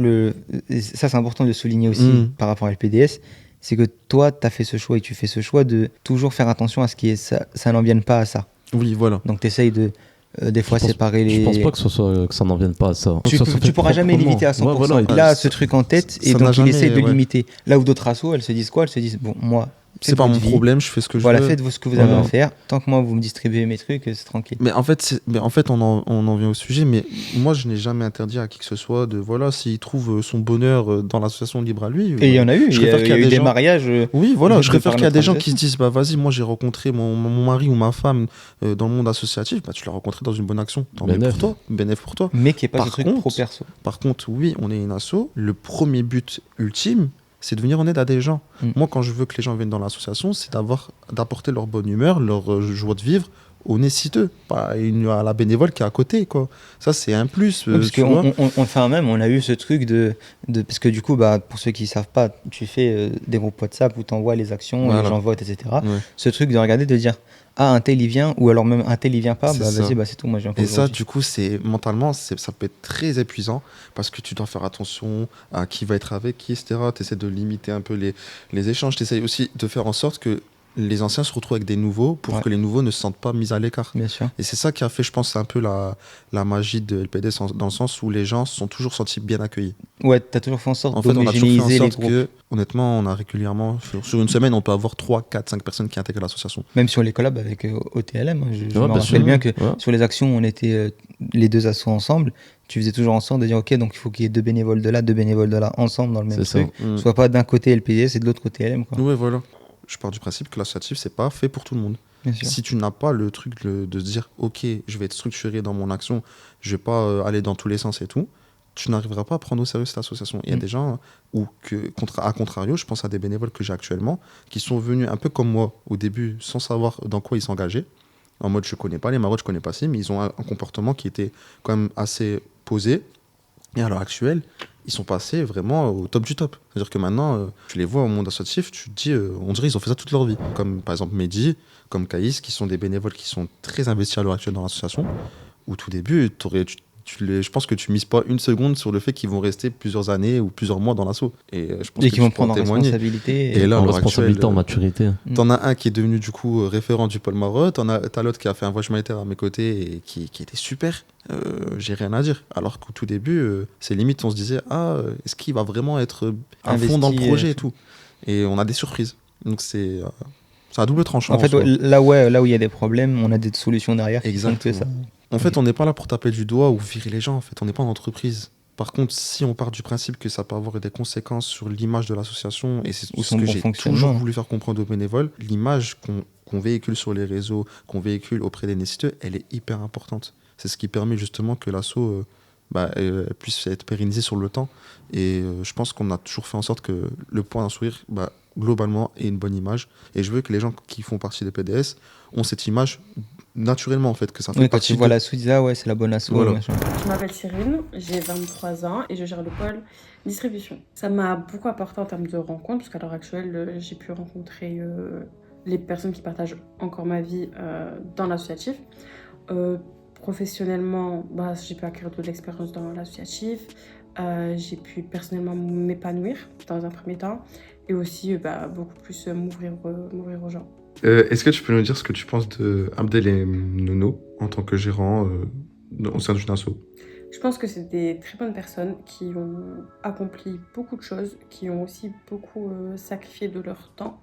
G: ça, c'est important de souligner aussi par rapport à LPDS. C'est que toi, tu as fait ce choix et tu fais ce choix de toujours faire attention à ce qui est ça n'en vienne pas à ça.
A: Oui, voilà.
G: Donc, tu essayes de des fois séparer les...
H: Je pense pas que ça n'en vienne pas à ça.
G: Tu pourras jamais limiter à 100%.
H: Ouais, voilà,
G: il a ce truc en tête et donc il essaie de limiter. Là où d'autres assos, elles se disent quoi? Elles se disent, bon, moi...
A: C'est pas mon problème, je fais ce que je veux.
G: Voilà, faites ce que vous avez à faire. Tant que moi, vous me distribuez mes trucs, c'est tranquille.
A: Mais en fait, on en vient au sujet. Mais moi, je n'ai jamais interdit à qui que ce soit de, voilà, s'il trouve son bonheur dans l'association libre à lui.
G: Et il y en a eu. Il y a eu des mariages.
A: Oui, voilà. Je préfère qu'il y a des gens qui se disent, bah vas-y, moi j'ai rencontré mon mari ou ma femme dans le monde associatif. Bah tu l'as rencontré dans une bonne action. Tant mieux pour toi. Bénéf pour toi.
G: Mais qui est pas ce truc pro perso.
A: Par contre, oui, on est une asso. Le premier but ultime, c'est de venir en aide à des gens. Moi, quand je veux que les gens viennent dans l'association, c'est d'apporter leur bonne humeur, leur joie de vivre au nécessiteux, pas à la bénévole qui est à côté, quoi. Ça, c'est un plus.
G: Parce on a eu ce truc parce que du coup, bah, pour ceux qui ne savent pas, tu fais des groupes WhatsApp où tu envoies les actions, les gens votent, etc. Ouais. Ce truc de regarder, de dire, ah, un tel il vient, ou alors même un tel il vient pas, bah vas-y, bah c'est tout, moi je viens pas.
A: Et ça, du coup, mentalement, ça peut être très épuisant parce que tu dois faire attention à qui va être avec qui, etc. Tu essaies de limiter un peu les échanges. Tu essaies aussi de faire en sorte que les anciens se retrouvent avec des nouveaux pour que les nouveaux ne se sentent pas mis à l'écart.
G: Bien sûr.
A: Et c'est ça qui a fait, je pense, un peu la magie de LPDS dans le sens où les gens se sont toujours sentis bien accueillis.
G: Ouais, t'as toujours fait en sorte
A: d'homogénéiser les groupes. Honnêtement, on a régulièrement, sur une semaine, on peut avoir 3, 4, 5 personnes qui intègrent l'association.
G: Même sur les collabs avec OTLM, je me rappelle bien que sur les actions, on était les deux assos ensemble. Tu faisais toujours en sorte de dire, ok, donc il faut qu'il y ait 2 bénévoles de là, 2 bénévoles de là, ensemble dans le même truc. Soit pas d'un côté LPDS et de l'autre côté LM.
A: Ouais, voilà. Je pars du principe que l'associatif, c'est pas fait pour tout le monde. Si tu n'as pas le truc de se dire, ok, je vais être structuré dans mon action, je vais pas aller dans tous les sens et tout, tu n'arriveras pas à prendre au sérieux cette association. Il y a des gens à contrario, je pense à des bénévoles que j'ai actuellement, qui sont venus un peu comme moi au début, sans savoir dans quoi ils s'engageaient. En mode, je connais pas les marottes, je connais pas ci, mais ils ont un comportement qui était quand même assez posé. Et à l'heure actuelle, ils sont passés vraiment au top du top. C'est-à-dire que maintenant, tu les vois au monde associatif, tu te dis, on dirait qu'ils ont fait ça toute leur vie. Comme par exemple Mehdi, comme Caïs, qui sont des bénévoles qui sont très investis à l'heure actuelle dans l'association. Au tout début, je pense que tu mises pas une seconde sur le fait qu'ils vont rester plusieurs années ou plusieurs mois dans l'asso. Et je pense
G: qu'ils vont prendre en responsabilité.
A: Et là,
H: en responsabilité, en maturité.
A: T'en as un qui est devenu du coup référent du pôle Marotte, t'as l'autre qui a fait un voyage humanitaire à mes côtés et qui était super. J'ai rien à dire. Alors qu'au tout début, c'est limite, on se disait, est-ce qu'il va vraiment être à fond dans le projet et tout. Et on a des surprises. Donc c'est un double tranchant.
G: En fait, là où il y a des problèmes, on a des solutions derrière.
A: Exactement. Ça. En fait, on n'est pas là pour taper du doigt ou virer les gens. En fait, on n'est pas en entreprise. Par contre, si on part du principe que ça peut avoir des conséquences sur l'image de l'association, et c'est ce que j'ai toujours voulu faire comprendre aux bénévoles, l'image qu'on véhicule sur les réseaux, qu'on véhicule auprès des nécessiteux, elle est hyper importante. C'est ce qui permet justement que l'asso puisse être pérennisée sur le temps. Et je pense qu'on a toujours fait en sorte que le point d'un sourire, globalement, ait une bonne image. Et je veux que les gens qui font partie des PDS ont cette image naturellement, en fait, que ça fait
G: quand tu vois l'asso, tu dis, ah ouais, c'est la bonne asso. Voilà.
K: Je m'appelle Cyrine, j'ai 23 ans et je gère le pôle distribution. Ça m'a beaucoup apporté en termes de rencontres, parce qu'à l'heure actuelle, j'ai pu rencontrer les personnes qui partagent encore ma vie dans l'associatif. Professionnellement, j'ai pu acquérir de l'expérience dans l'associatif. J'ai pu personnellement m'épanouir dans un premier temps et aussi beaucoup plus m'ouvrir aux gens.
A: Est-ce que tu peux nous dire ce que tu penses de Abdel et Nono en tant que gérant au sein d'une asso ?
K: Je pense que c'est des très bonnes personnes qui ont accompli beaucoup de choses, qui ont aussi beaucoup sacrifié de leur temps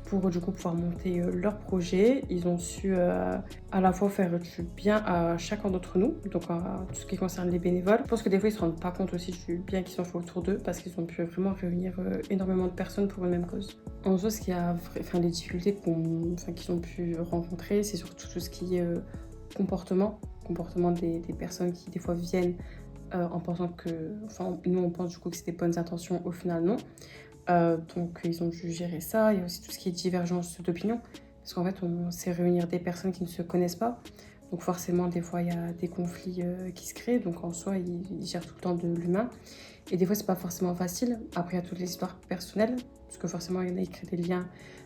K: pour du coup pouvoir monter leur projet. Ils ont su à la fois faire du bien à chacun d'entre nous, donc à tout ce qui concerne les bénévoles. Je pense que des fois ils se rendent pas compte aussi du bien qu'ils ont fait autour d'eux parce qu'ils ont pu vraiment réunir énormément de personnes pour une même cause. En soi, ce qui a, les difficultés qu'ils ont pu rencontrer, c'est surtout tout ce qui est comportement des personnes qui des fois viennent en pensant que, nous on pense du coup que c'est des bonnes intentions, au final non. Donc ils ont dû gérer ça. Il y a aussi tout ce qui est divergence d'opinion, parce qu'en fait on sait réunir des personnes qui ne se connaissent pas, donc forcément des fois il y a des conflits qui se créent, donc en soi ils gèrent tout le temps de l'humain et des fois c'est pas forcément facile. Après il y a toutes les histoires personnelles, parce que forcément il y en a qui créent des liens,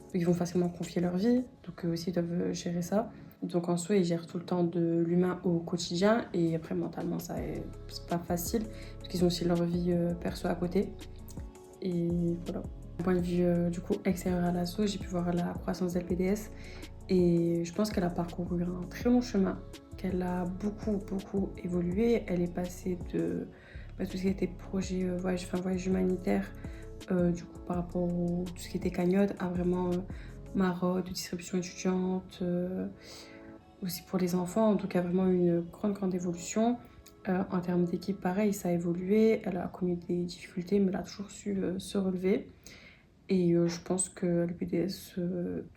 K: donc ils vont facilement confier leur vie, donc eux aussi ils doivent gérer ça. Donc en soi ils gèrent tout le temps de l'humain au quotidien, et après mentalement c'est pas facile parce qu'ils ont aussi leur vie perso à côté. Et voilà. D'un point de vue du coup extérieur à l'asso, j'ai pu voir la croissance d'LPDS et je pense qu'elle a parcouru un très long chemin, qu'elle a beaucoup évolué. Elle est passée de tout ce qui était projet voyage humanitaire, du coup par rapport à tout ce qui était cagnotte, à vraiment maraude, distribution étudiante, aussi pour les enfants. En tout cas, vraiment une grande évolution. En termes d'équipe, pareil, ça a évolué. Elle a connu des difficultés, mais elle a toujours su se relever. Et je pense que LPDS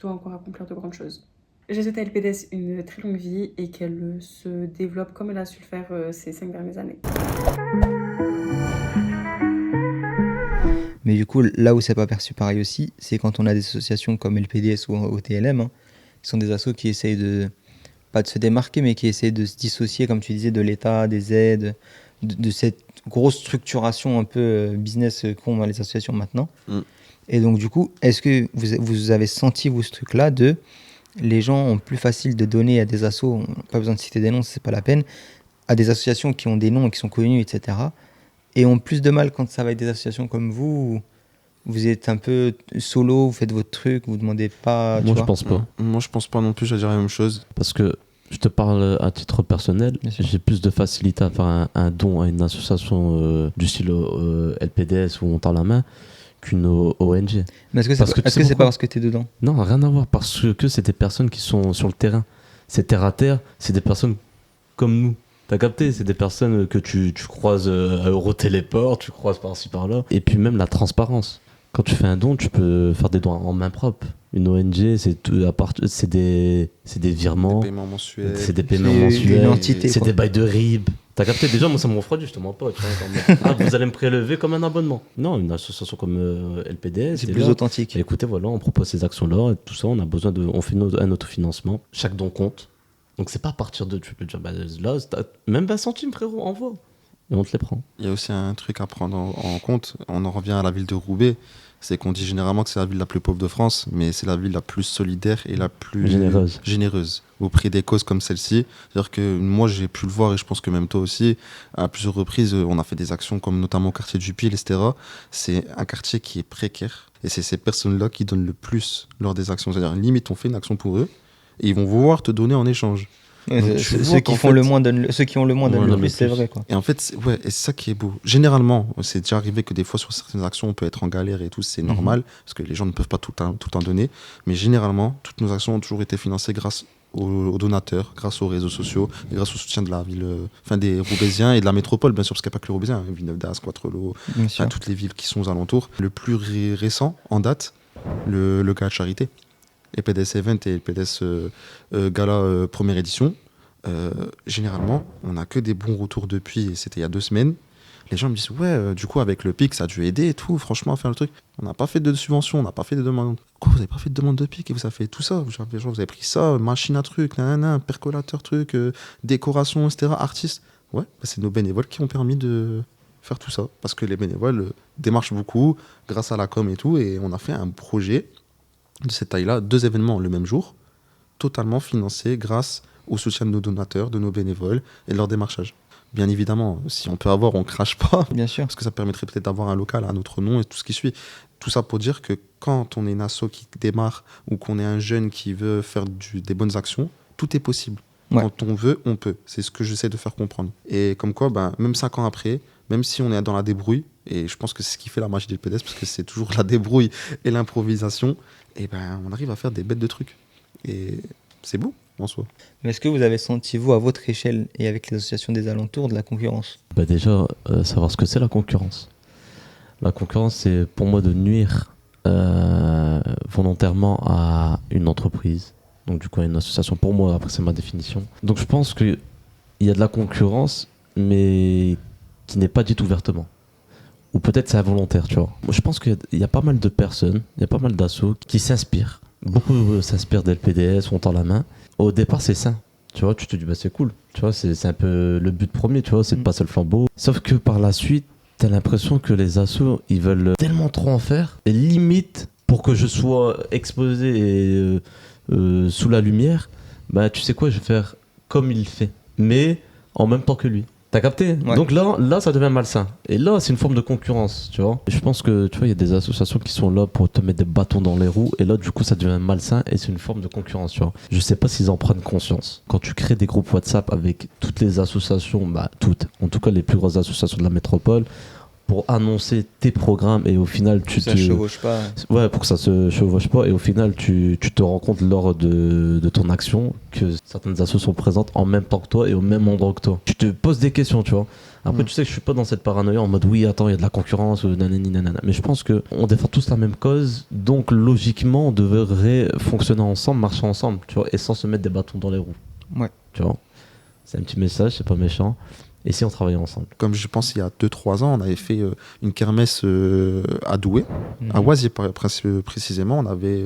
K: doit encore accomplir de grandes choses. Je souhaite à LPDS une très longue vie et qu'elle se développe comme elle a su le faire ces 5 dernières années.
G: Mais du coup, là où c'est pas perçu pareil aussi, c'est quand on a des associations comme LPDS ou OTLM, hein, qui sont des assos qui essayent pas de se démarquer, mais qui essayent de se dissocier, comme tu disais, de l'État, des aides, de cette grosse structuration un peu business qu'ont les associations maintenant. Et donc, du coup, est-ce que vous avez senti, vous, ce truc-là de les gens ont plus facile de donner à des assos, pas besoin de citer des noms, c'est pas la peine, à des associations qui ont des noms et qui sont connues, etc., et ont plus de mal quand ça va avec des associations comme vous, vous êtes un peu solo, vous faites votre truc, vous demandez pas...
H: Moi, je pense pas.
A: Moi, je pense pas non plus, je dirais la même chose.
H: Parce que je te parle à titre personnel, j'ai plus de facilité à faire un don à une association du style LPDS où on tend la main qu'une ONG.
G: Mais est-ce que c'est pas parce que tu es dedans?
H: Non, rien à voir, parce que c'est des personnes qui sont sur le terrain. C'est terre à terre, c'est des personnes comme nous. T'as capté, c'est des personnes que tu croises à Eurotéléport, tu croises par-ci par-là. Et puis même la transparence. Quand tu fais un don, tu peux faire des dons en main propre. Une ONG, c'est des virements.
A: Des paiements mensuels.
H: C'est des paiements mensuels.
G: Une entité,
H: c'est
G: quoi.
H: des bails de RIB. T'as capté, déjà, moi ça me refroidit, je te mens pas. Tu vois, vous allez me prélever comme un abonnement. Non, une association comme LPDS.
G: C'est plus authentique.
H: Et écoutez, voilà, on propose ces actions-là et tout ça, on a besoin on fait un autofinancement. Chaque don compte. Donc c'est pas à partir de, tu peux dire, bah, là, même 20 centimes, frérot, envoie. Et on te les prend.
A: Il y a aussi un truc à prendre en compte. On en revient à la ville de Roubaix. C'est qu'on dit généralement que c'est la ville la plus pauvre de France, mais c'est la ville la plus solidaire et la plus généreuse au prix des causes comme celle-ci. C'est-à-dire que moi, j'ai pu le voir, et je pense que même toi aussi, à plusieurs reprises, on a fait des actions comme notamment au quartier du Pile, etc. C'est un quartier qui est précaire, et c'est ces personnes-là qui donnent le plus lors des actions. C'est-à-dire, limite, on fait une action pour eux, et ils vont vouloir te donner en échange.
G: Ceux qui ont le moins donnent le plus, c'est vrai, quoi.
A: Et en fait, c'est ça qui est beau. Généralement, c'est déjà arrivé que des fois sur certaines actions, on peut être en galère et tout, c'est normal, parce que les gens ne peuvent pas tout le temps donner. Mais généralement, toutes nos actions ont toujours été financées grâce aux donateurs, grâce aux réseaux sociaux, et grâce au soutien de la ville, des Roubaisiens et de la métropole, bien sûr, parce qu'il n'y a pas que les Roubaisiens, Villeneuve d'Ascq, Quattrelot, toutes les villes qui sont aux alentours. Le plus récent, en date, le gala de charité. LPDS Event et LPDS Gala première édition. Généralement, on n'a que des bons retours depuis, et c'était il y a 2 semaines. Les gens me disent, du coup, avec le PIC, ça a dû aider et tout, franchement, à faire le truc. On n'a pas fait de subvention, on n'a pas fait de demande. Quoi, vous n'avez pas fait de demande de PIC et vous avez fait tout ça? Vous avez pris ça, machine à truc, percolateur, truc, décoration, etc., artistes. Ouais, c'est nos bénévoles qui ont permis de faire tout ça. Parce que les bénévoles démarchent beaucoup, grâce à la com et tout, et on a fait un projet de cette taille-là, 2 événements le même jour, totalement financés grâce au soutien de nos donateurs, de nos bénévoles et de leur démarchage. Bien évidemment, si on peut avoir, on crache pas.
G: Bien sûr.
A: Parce que ça permettrait peut-être d'avoir un local à notre nom et tout ce qui suit. Tout ça pour dire que quand on est une asso qui démarre ou qu'on est un jeune qui veut faire des bonnes actions, tout est possible. Ouais. Quand on veut, on peut. C'est ce que j'essaie de faire comprendre. Et comme quoi, même 5 ans après, même si on est dans la débrouille, et je pense que c'est ce qui fait la magie des LPDS, parce que c'est toujours la débrouille et l'improvisation, et on arrive à faire des bêtes de trucs. Et c'est beau en soi.
G: Mais est-ce que vous avez senti, vous, à votre échelle et avec les associations des alentours, de la concurrence?
H: Déjà, savoir ce que c'est la concurrence. La concurrence, c'est pour moi de nuire volontairement à une entreprise. Donc du coup, à une association, pour moi, après c'est ma définition. Donc je pense qu'il y a de la concurrence, mais qui n'est pas dite ouvertement. Ou peut-être c'est involontaire, tu vois. Moi, je pense qu'il y a pas mal de personnes, il y a pas mal d'assos qui s'inspirent. Beaucoup s'inspirent d'LPDS, on tend la main. Au départ, c'est sain. Tu vois, tu te dis, c'est cool. Tu vois, c'est un peu le but premier, tu vois, c'est de passer le flambeau. Sauf que par la suite, t'as l'impression que les assos, ils veulent tellement trop en faire. Et limite, pour que je sois exposé et sous la lumière, tu sais quoi, je vais faire comme il fait. Mais en même temps que lui. T'as capté?
G: Ouais.
H: Donc là, ça devient malsain. Et là, c'est une forme de concurrence, tu vois. Et je pense que, tu vois, il y a des associations qui sont là pour te mettre des bâtons dans les roues. Et là, du coup, ça devient malsain et c'est une forme de concurrence, tu vois. Je sais pas s'ils en prennent conscience. Quand tu crées des groupes WhatsApp avec toutes les associations, toutes, en tout cas les plus grosses associations de la métropole, pour annoncer tes programmes et au final
G: Ça chevauche pas.
H: Ouais, pour que ça se chevauche pas et au final tu te rends compte lors de ton action que certaines assos sont présentes en même temps que toi et au même endroit que toi. Tu te poses des questions, tu vois. Après tu sais que je suis pas dans cette paranoïa en mode oui attends il y a de la concurrence nanani nanana, mais je pense que on défend tous la même cause donc logiquement on devrait fonctionner ensemble, marcher ensemble, tu vois, et sans se mettre des bâtons dans les roues.
G: Ouais.
H: Tu vois. C'est un petit message, c'est pas méchant. Et si on travaillait ensemble?
A: Comme je pense il y a 2-3 ans, on avait fait une kermesse à Douai, à Oisier précisément. On avait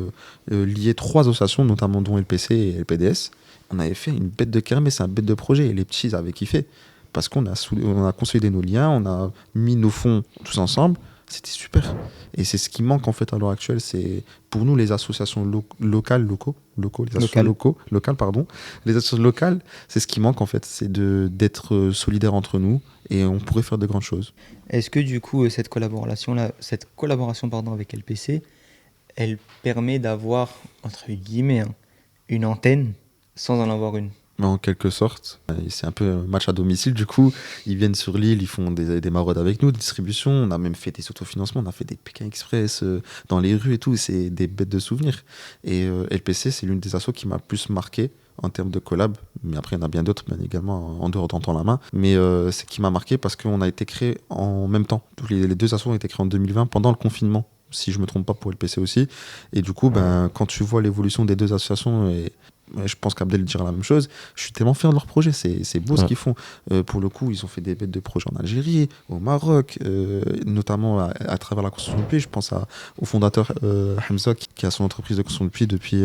A: lié 3 associations, notamment dont LPC et LPDS. On avait fait une bête de kermesse, un bête de projet. Et les petits ils avaient kiffé. Parce qu'on a consolidé nos liens, on a mis nos fonds tous ensemble. C'était super. Et c'est ce qui manque en fait à l'heure actuelle. C'est pour nous les associations locales, les associations locales, c'est ce qui manque en fait. C'est d'être solidaires entre nous et on pourrait faire de grandes choses.
G: Est-ce que du coup cette collaboration avec LPC, elle permet d'avoir entre guillemets une antenne sans en avoir une?
A: En quelque sorte, c'est un peu un match à domicile. Du coup, ils viennent sur l'île, ils font des maraudes avec nous, des distributions. On a même fait des autofinancements, on a fait des Pékin Express dans les rues et tout. C'est des bêtes de souvenirs. Et LPC, c'est l'une des assos qui m'a plus marqué en termes de collab. Mais après, il y en a bien d'autres, bien également, en dehors d'Entendre la main. Mais c'est qui m'a marqué parce qu'on a été créé en même temps. Les 2 assos ont été créés en 2020 pendant le confinement, si je ne me trompe pas, pour LPC aussi. Et du coup, quand tu vois l'évolution des 2 associations et je pense qu'Abdel dira la même chose. Je suis tellement fier de leur projet. C'est beau ce qu'ils font. Pour le coup, ils ont fait des bêtes de projets en Algérie, au Maroc, notamment à travers la construction de puits. Je pense au fondateur Hamza qui a son entreprise de construction de puits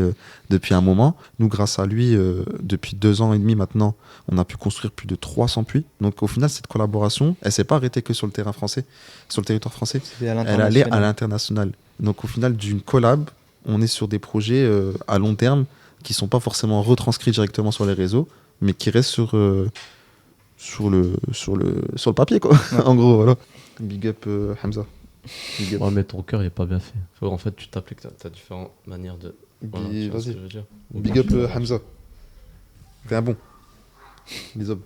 A: depuis un moment. Nous, grâce à lui, depuis 2 ans et demi maintenant, on a pu construire plus de 300 puits. Donc au final, cette collaboration, elle ne s'est pas arrêtée que sur le terrain français, sur le territoire français. Elle allait à l'international. Donc au final, d'une collab, on est sur des projets à long terme qui sont pas forcément retranscrits directement sur les réseaux, mais qui restent sur le papier, quoi. Ouais. En gros, voilà. Big up Hamza.
H: Big up. Ouais, mais ton cœur, il est pas bien fait. En fait, tu t'appliques, t'as différentes manières de... Voilà, tu vois ce que je veux dire.
A: Big up Hamza. T'es un bon. Les hommes.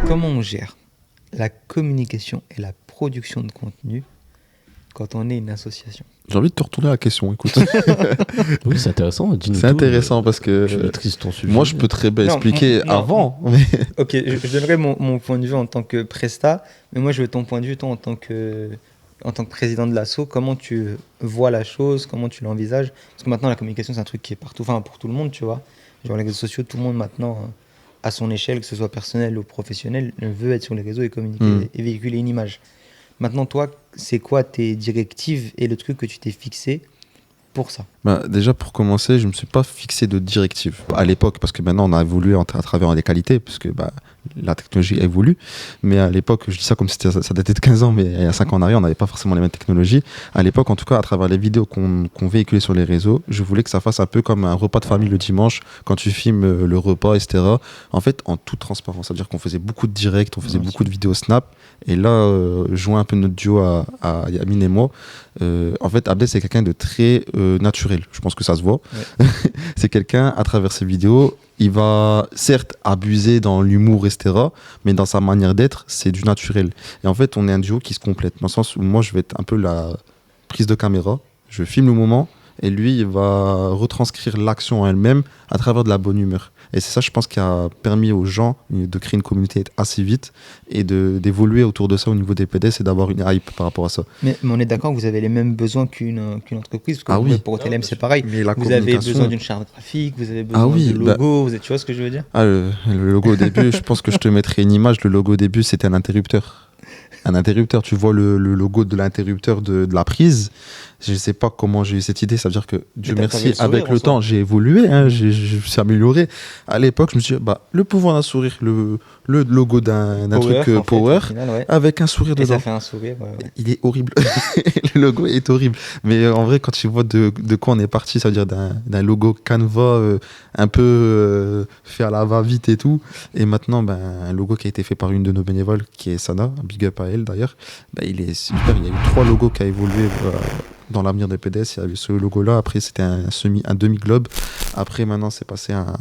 G: Comment on gère la communication et la production de contenu quand on est une association?
A: J'ai envie de te retourner la question, écoute.
H: Oui, c'est intéressant.
A: C'est intéressant parce que moi, je peux très bien expliquer avant. Mais...
G: Ok, je donnerai mon point de vue en tant que presta, mais moi, je veux ton point de vue, toi, en tant que président de l'asso. Comment tu vois la chose, comment tu l'envisages? Parce que maintenant, la communication, c'est un truc qui est partout, enfin, pour tout le monde, tu vois. Genre, les réseaux sociaux, tout le monde maintenant, à son échelle, que ce soit personnel ou professionnel, veut être sur les réseaux et communiquer et véhiculer une image. Maintenant, toi, c'est quoi tes directives et le truc que tu t'es fixé pour ça?
A: Déjà, pour commencer, je ne me suis pas fixé de directive à l'époque, parce que maintenant, on a évolué à travers des qualités, parce que la technologie évolue. Mais à l'époque, je dis ça comme si ça datait de 15 ans, mais il y a 5 ans en arrière, on n'avait pas forcément les mêmes technologies. À l'époque, en tout cas, à travers les vidéos qu'on véhiculait sur les réseaux, je voulais que ça fasse un peu comme un repas de famille le dimanche, quand tu filmes le repas, etc. En fait, en toute transparence. C'est-à-dire qu'on faisait beaucoup de directs, on faisait beaucoup de vidéos Snap. Et là, jouer un peu notre duo à Yamine et moi, en fait, Abdel, c'est quelqu'un de très naturel. Je pense que ça se voit. Ouais. C'est quelqu'un, à travers ses vidéos, il va certes abuser dans l'humour, etc., mais dans sa manière d'être, c'est du naturel. Et en fait, on est un duo qui se complète, dans le sens où moi, je vais être un peu la prise de caméra, je filme le moment, et lui, il va retranscrire l'action en elle-même à travers de la bonne humeur. Et c'est ça, je pense, qui a permis aux gens de créer une communauté assez vite et d'évoluer autour de ça au niveau des PDS et d'avoir une hype par rapport à ça.
G: Mais on est d'accord que vous avez les mêmes besoins qu'une entreprise, parce que pour TLM, c'est pareil. Vous avez besoin d'une charte graphique, vous avez besoin de logo, tu vois ce que je veux dire?
A: Le logo au début, je pense que je te mettrai une image. Le logo au début, c'était un interrupteur. Un interrupteur, tu vois le logo de l'interrupteur de la prise. Je ne sais pas comment j'ai eu cette idée. Ça veut dire que, Dieu
G: t'avais
A: merci,
G: le sourire
A: avec
G: en
A: le
G: soi.
A: temps, j'ai évolué, hein, je me suis amélioré. À l'époque, je me suis dit, bah, le pouvoir d'un sourire, le logo d'un truc
G: en fait,
A: Power,
G: au final, ouais.
A: avec un sourire
G: Et
A: dedans.
G: ça fait un sourire. Ouais.
A: Il est horrible. Le logo est horrible. Mais en vrai, quand tu vois de quoi on est parti, ça veut dire d'un logo Canva un peu fait à la va-vite et tout. Et maintenant, ben, un logo qui a été fait par une de nos bénévoles, qui est Sana, un big up à elle d'ailleurs, ben, il est super. Il y a eu 3 logos qui a évolué dans l'avenir des PDS. Il y a eu ce logo-là. Après, c'était un demi-globe. Après, maintenant, c'est passé à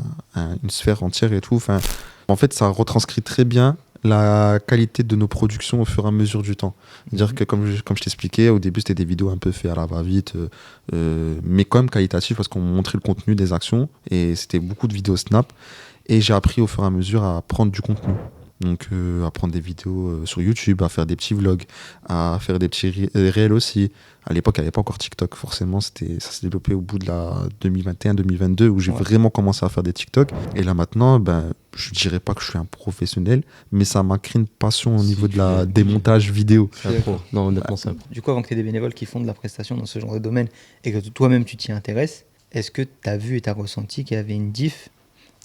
A: une sphère entière et tout. Enfin, en fait, ça retranscrit très bien la qualité de nos productions au fur et à mesure du temps. C'est-à-dire que, comme je t'expliquais, au début, c'était des vidéos un peu faites à la va-vite, mais quand même qualitatives parce qu'on montrait le contenu des actions et c'était beaucoup de vidéos Snap. Et j'ai appris au fur et à mesure à prendre du contenu. Donc, à prendre des vidéos sur YouTube, à faire des petits vlogs, à faire des petits réels aussi. À l'époque, il n'y avait pas encore TikTok, forcément. Ça s'est développé au bout de la 2021-2022 où j'ai vraiment commencé à faire des TikTok. Et là, maintenant, ben, je ne dirais pas que je suis un professionnel, mais ça m'a créé une passion au niveau des montages vidéo.
H: C'est un pro. Non, honnêtement, c'est un pro.
G: Du coup, avant que tu aies des bénévoles qui font de la prestation dans ce genre de domaine et que toi-même tu t'y intéresses, est-ce que tu as vu et tu as ressenti qu'il y avait une diff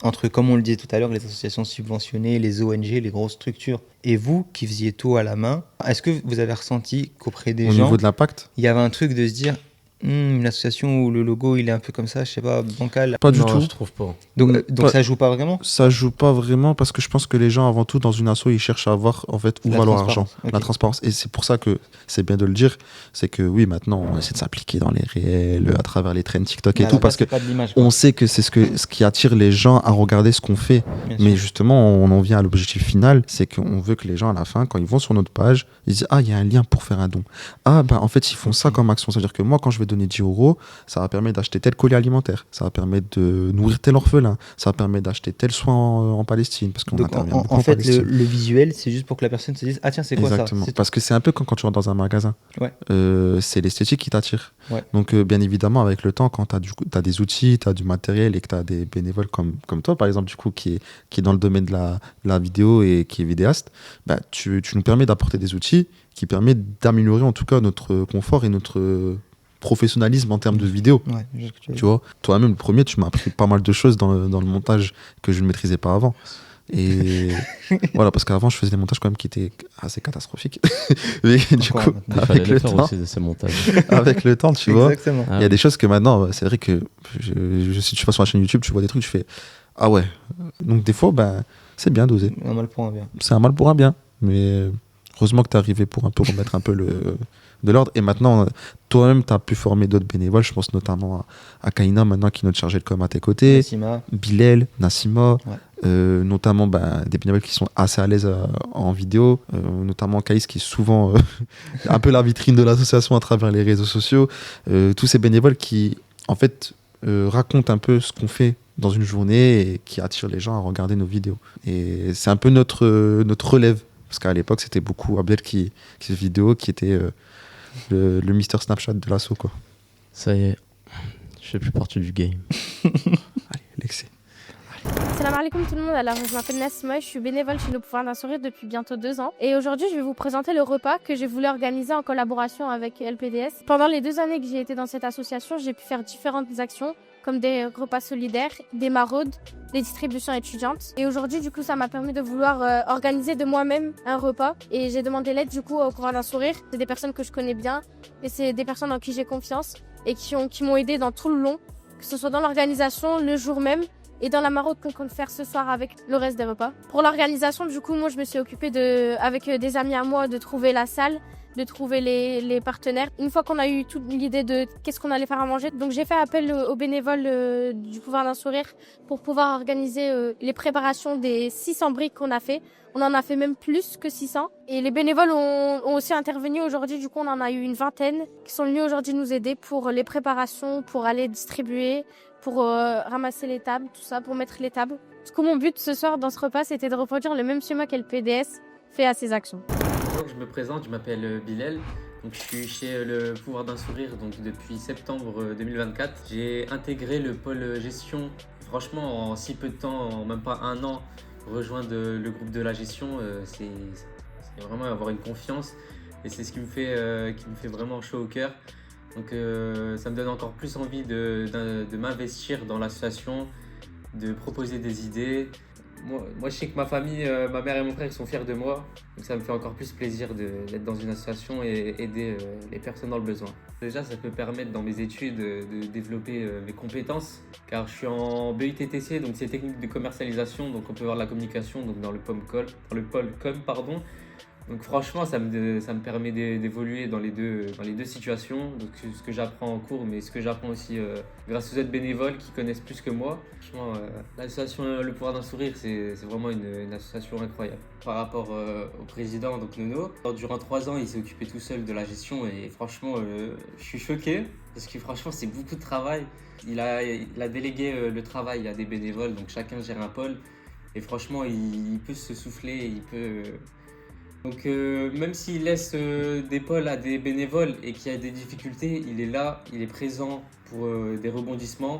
G: entre, comme on le disait tout à l'heure, les associations subventionnées, les ONG, les grosses structures, et vous qui faisiez tout à la main? Est-ce que vous avez ressenti qu'auprès des gens,
A: au niveau de l'impact,
G: il y avait un truc de se dire une association où le logo il est un peu comme ça, je sais pas, bancal?
A: Pas du
H: Non,
A: tout.
H: je trouve pas.
G: Donc ça joue pas vraiment?
A: Ça joue pas vraiment parce que je pense que les gens, avant tout, dans une asso, ils cherchent à voir en fait où
G: La
A: va leur
G: transparence,
A: argent,
G: ok.
A: la transparence. Et c'est pour ça que c'est bien de le dire. C'est que oui, maintenant, on essaie de s'appliquer dans les réels, à travers les trends TikTok et
G: Mais à
A: tout,
G: la
A: parce
G: base,
A: que
G: c'est pas de l'image, quoi.
A: on sait que c'est ce qui attire les gens à regarder ce qu'on fait.
G: Bien
A: Mais
G: sûr.
A: justement, on en vient à l'objectif final, c'est qu'on veut que les gens, à la fin, quand ils vont sur notre page, ils disent ah, il y a un lien pour faire un don. Ah, bah en fait, ils font ça comme action. C'est-à-dire que moi, quand je vais donner 10 €, ça va permettre d'acheter tel colis alimentaire, ça va permettre de nourrir tel orphelin, ça va permettre d'acheter tel soin en Palestine, parce qu'on
G: Donc,
A: intervient beaucoup
G: en fait,
A: Palestine.
G: le visuel, c'est juste pour que la personne se dise ah tiens, c'est quoi
A: Exactement.
G: ça? C'est
A: Parce que c'est un peu comme quand tu rentres dans un magasin.
G: Ouais.
A: C'est l'esthétique qui t'attire.
G: Ouais.
A: Donc, bien évidemment, avec le temps, quand tu as des outils, tu as du matériel et que tu as des bénévoles comme toi, par exemple, du coup, qui est dans le domaine de la vidéo et qui est vidéaste, bah, tu nous permets d'apporter des outils qui permettent d'améliorer en tout cas notre confort et notre professionnalisme en termes de vidéo.
G: Ouais, je vois ce que tu veux
A: Tu vois, toi-même, le premier, tu m'as appris pas mal de choses dans le montage que je ne maîtrisais pas avant. Et voilà, parce qu'avant, je faisais des montages quand même qui étaient assez catastrophiques. Mais du
G: Encore
A: coup,
G: maintenant.
H: Il fallait
A: avec
H: le
A: le
H: faire
A: temps,
H: aussi de ces montages.
A: avec le temps, tu vois,
G: Exactement.
H: Ah
A: il y a des choses que maintenant, c'est vrai que si tu vas sur la chaîne YouTube, tu vois des trucs, tu fais ah ouais. Donc des fois, ben, c'est bien d'oser.
G: Un mal pour un bien.
A: C'est un mal pour un bien. Mais heureusement que tu es arrivé pour un peu remettre un peu de l'ordre. Et maintenant, toi-même, tu as pu former d'autres bénévoles. Je pense notamment à Kaina, maintenant, qui est notre chargé de com à tes côtés.
G: Nassima.
A: Bilal, Nassima.
G: Ouais.
A: Notamment des bénévoles qui sont assez à l'aise en vidéo. Notamment Kaïs, qui est souvent un peu la vitrine de l'association à travers les réseaux sociaux. Tous ces bénévoles qui, en fait, racontent un peu ce qu'on fait dans une journée et qui attirent les gens à regarder nos vidéos. Et c'est un peu notre relève. Parce qu'à l'époque, c'était beaucoup Abdel qui faisait vidéo, qui était le Mister Snapchat de l'assaut, quoi.
H: Ça y est, je fais plus partie du game.
A: Allez, Lexé.
L: Salam alaikum tout le monde, alors je m'appelle Nassima, je suis bénévole chez Le Pouvoir d'un Sourire depuis bientôt 2 ans. Et aujourd'hui je vais vous présenter le repas que j'ai voulu organiser en collaboration avec LPDS. Pendant les 2 années que j'ai été dans cette association, j'ai pu faire différentes actions comme des repas solidaires, des maraudes, des distributions étudiantes. Et aujourd'hui, du coup, ça m'a permis de vouloir organiser de moi-même un repas. Et j'ai demandé l'aide, du coup, au Pouvoir d'un Sourire. C'est des personnes que je connais bien et c'est des personnes en qui j'ai confiance et qui m'ont aidé dans tout le long, que ce soit dans l'organisation, le jour même et dans la maraude qu'on compte faire ce soir avec le reste des repas. Pour l'organisation, du coup, moi, je me suis occupée avec des amis à moi de trouver la salle, de trouver les partenaires. Une fois qu'on a eu toute l'idée de qu'est-ce qu'on allait faire à manger, donc j'ai fait appel aux bénévoles du Pouvoir d'un Sourire pour pouvoir organiser les préparations des 600 briques qu'on a fait. On en a fait même plus que 600. Et les bénévoles ont aussi intervenu aujourd'hui. Du coup, on en a eu une vingtaine qui sont venus aujourd'hui nous aider pour les préparations, pour aller distribuer, pour ramasser les tables, tout ça, pour mettre les tables. Du coup, mon but ce soir dans ce repas, c'était de reproduire le même schéma qu'elle PDS fait à ses actions.
B: Donc, je me présente, je m'appelle Bilal. Donc, je suis chez Le Pouvoir d'un Sourire donc, depuis septembre 2024. J'ai intégré le pôle gestion, franchement, en si peu de temps, en même pas 1 an, rejoindre le groupe de la gestion, c'est vraiment avoir une confiance. Et c'est ce qui me fait vraiment chaud au cœur. Donc ça me donne encore plus envie de m'investir dans l'association, de proposer des idées. Moi, je sais que ma famille, ma mère et mon frère, ils sont fiers de moi. Donc ça me fait encore plus plaisir d'être dans une association et aider les personnes dans le besoin. Déjà, ça peut permettre dans mes études de développer mes compétences, car je suis en BUTTC, donc c'est technique de commercialisation, donc on peut voir la communication donc dans le pôle com, pardon. Donc franchement, ça me permet d'évoluer dans les deux situations. Donc ce que j'apprends en cours, mais ce que j'apprends aussi grâce aux autres bénévoles qui connaissent plus que moi. Franchement, l'association Le Pouvoir d'un Sourire, c'est vraiment une association incroyable. Par rapport au président, donc Nono, durant 3 ans, il s'est occupé tout seul de la gestion et franchement, je suis choqué parce que franchement, c'est beaucoup de travail. Il a délégué le travail à des bénévoles, donc chacun gère un pôle. Et franchement, il peut se souffler, il peut... Donc même s'il laisse des pôles à des bénévoles et qu'il y a des difficultés, il est là, il est présent pour des rebondissements.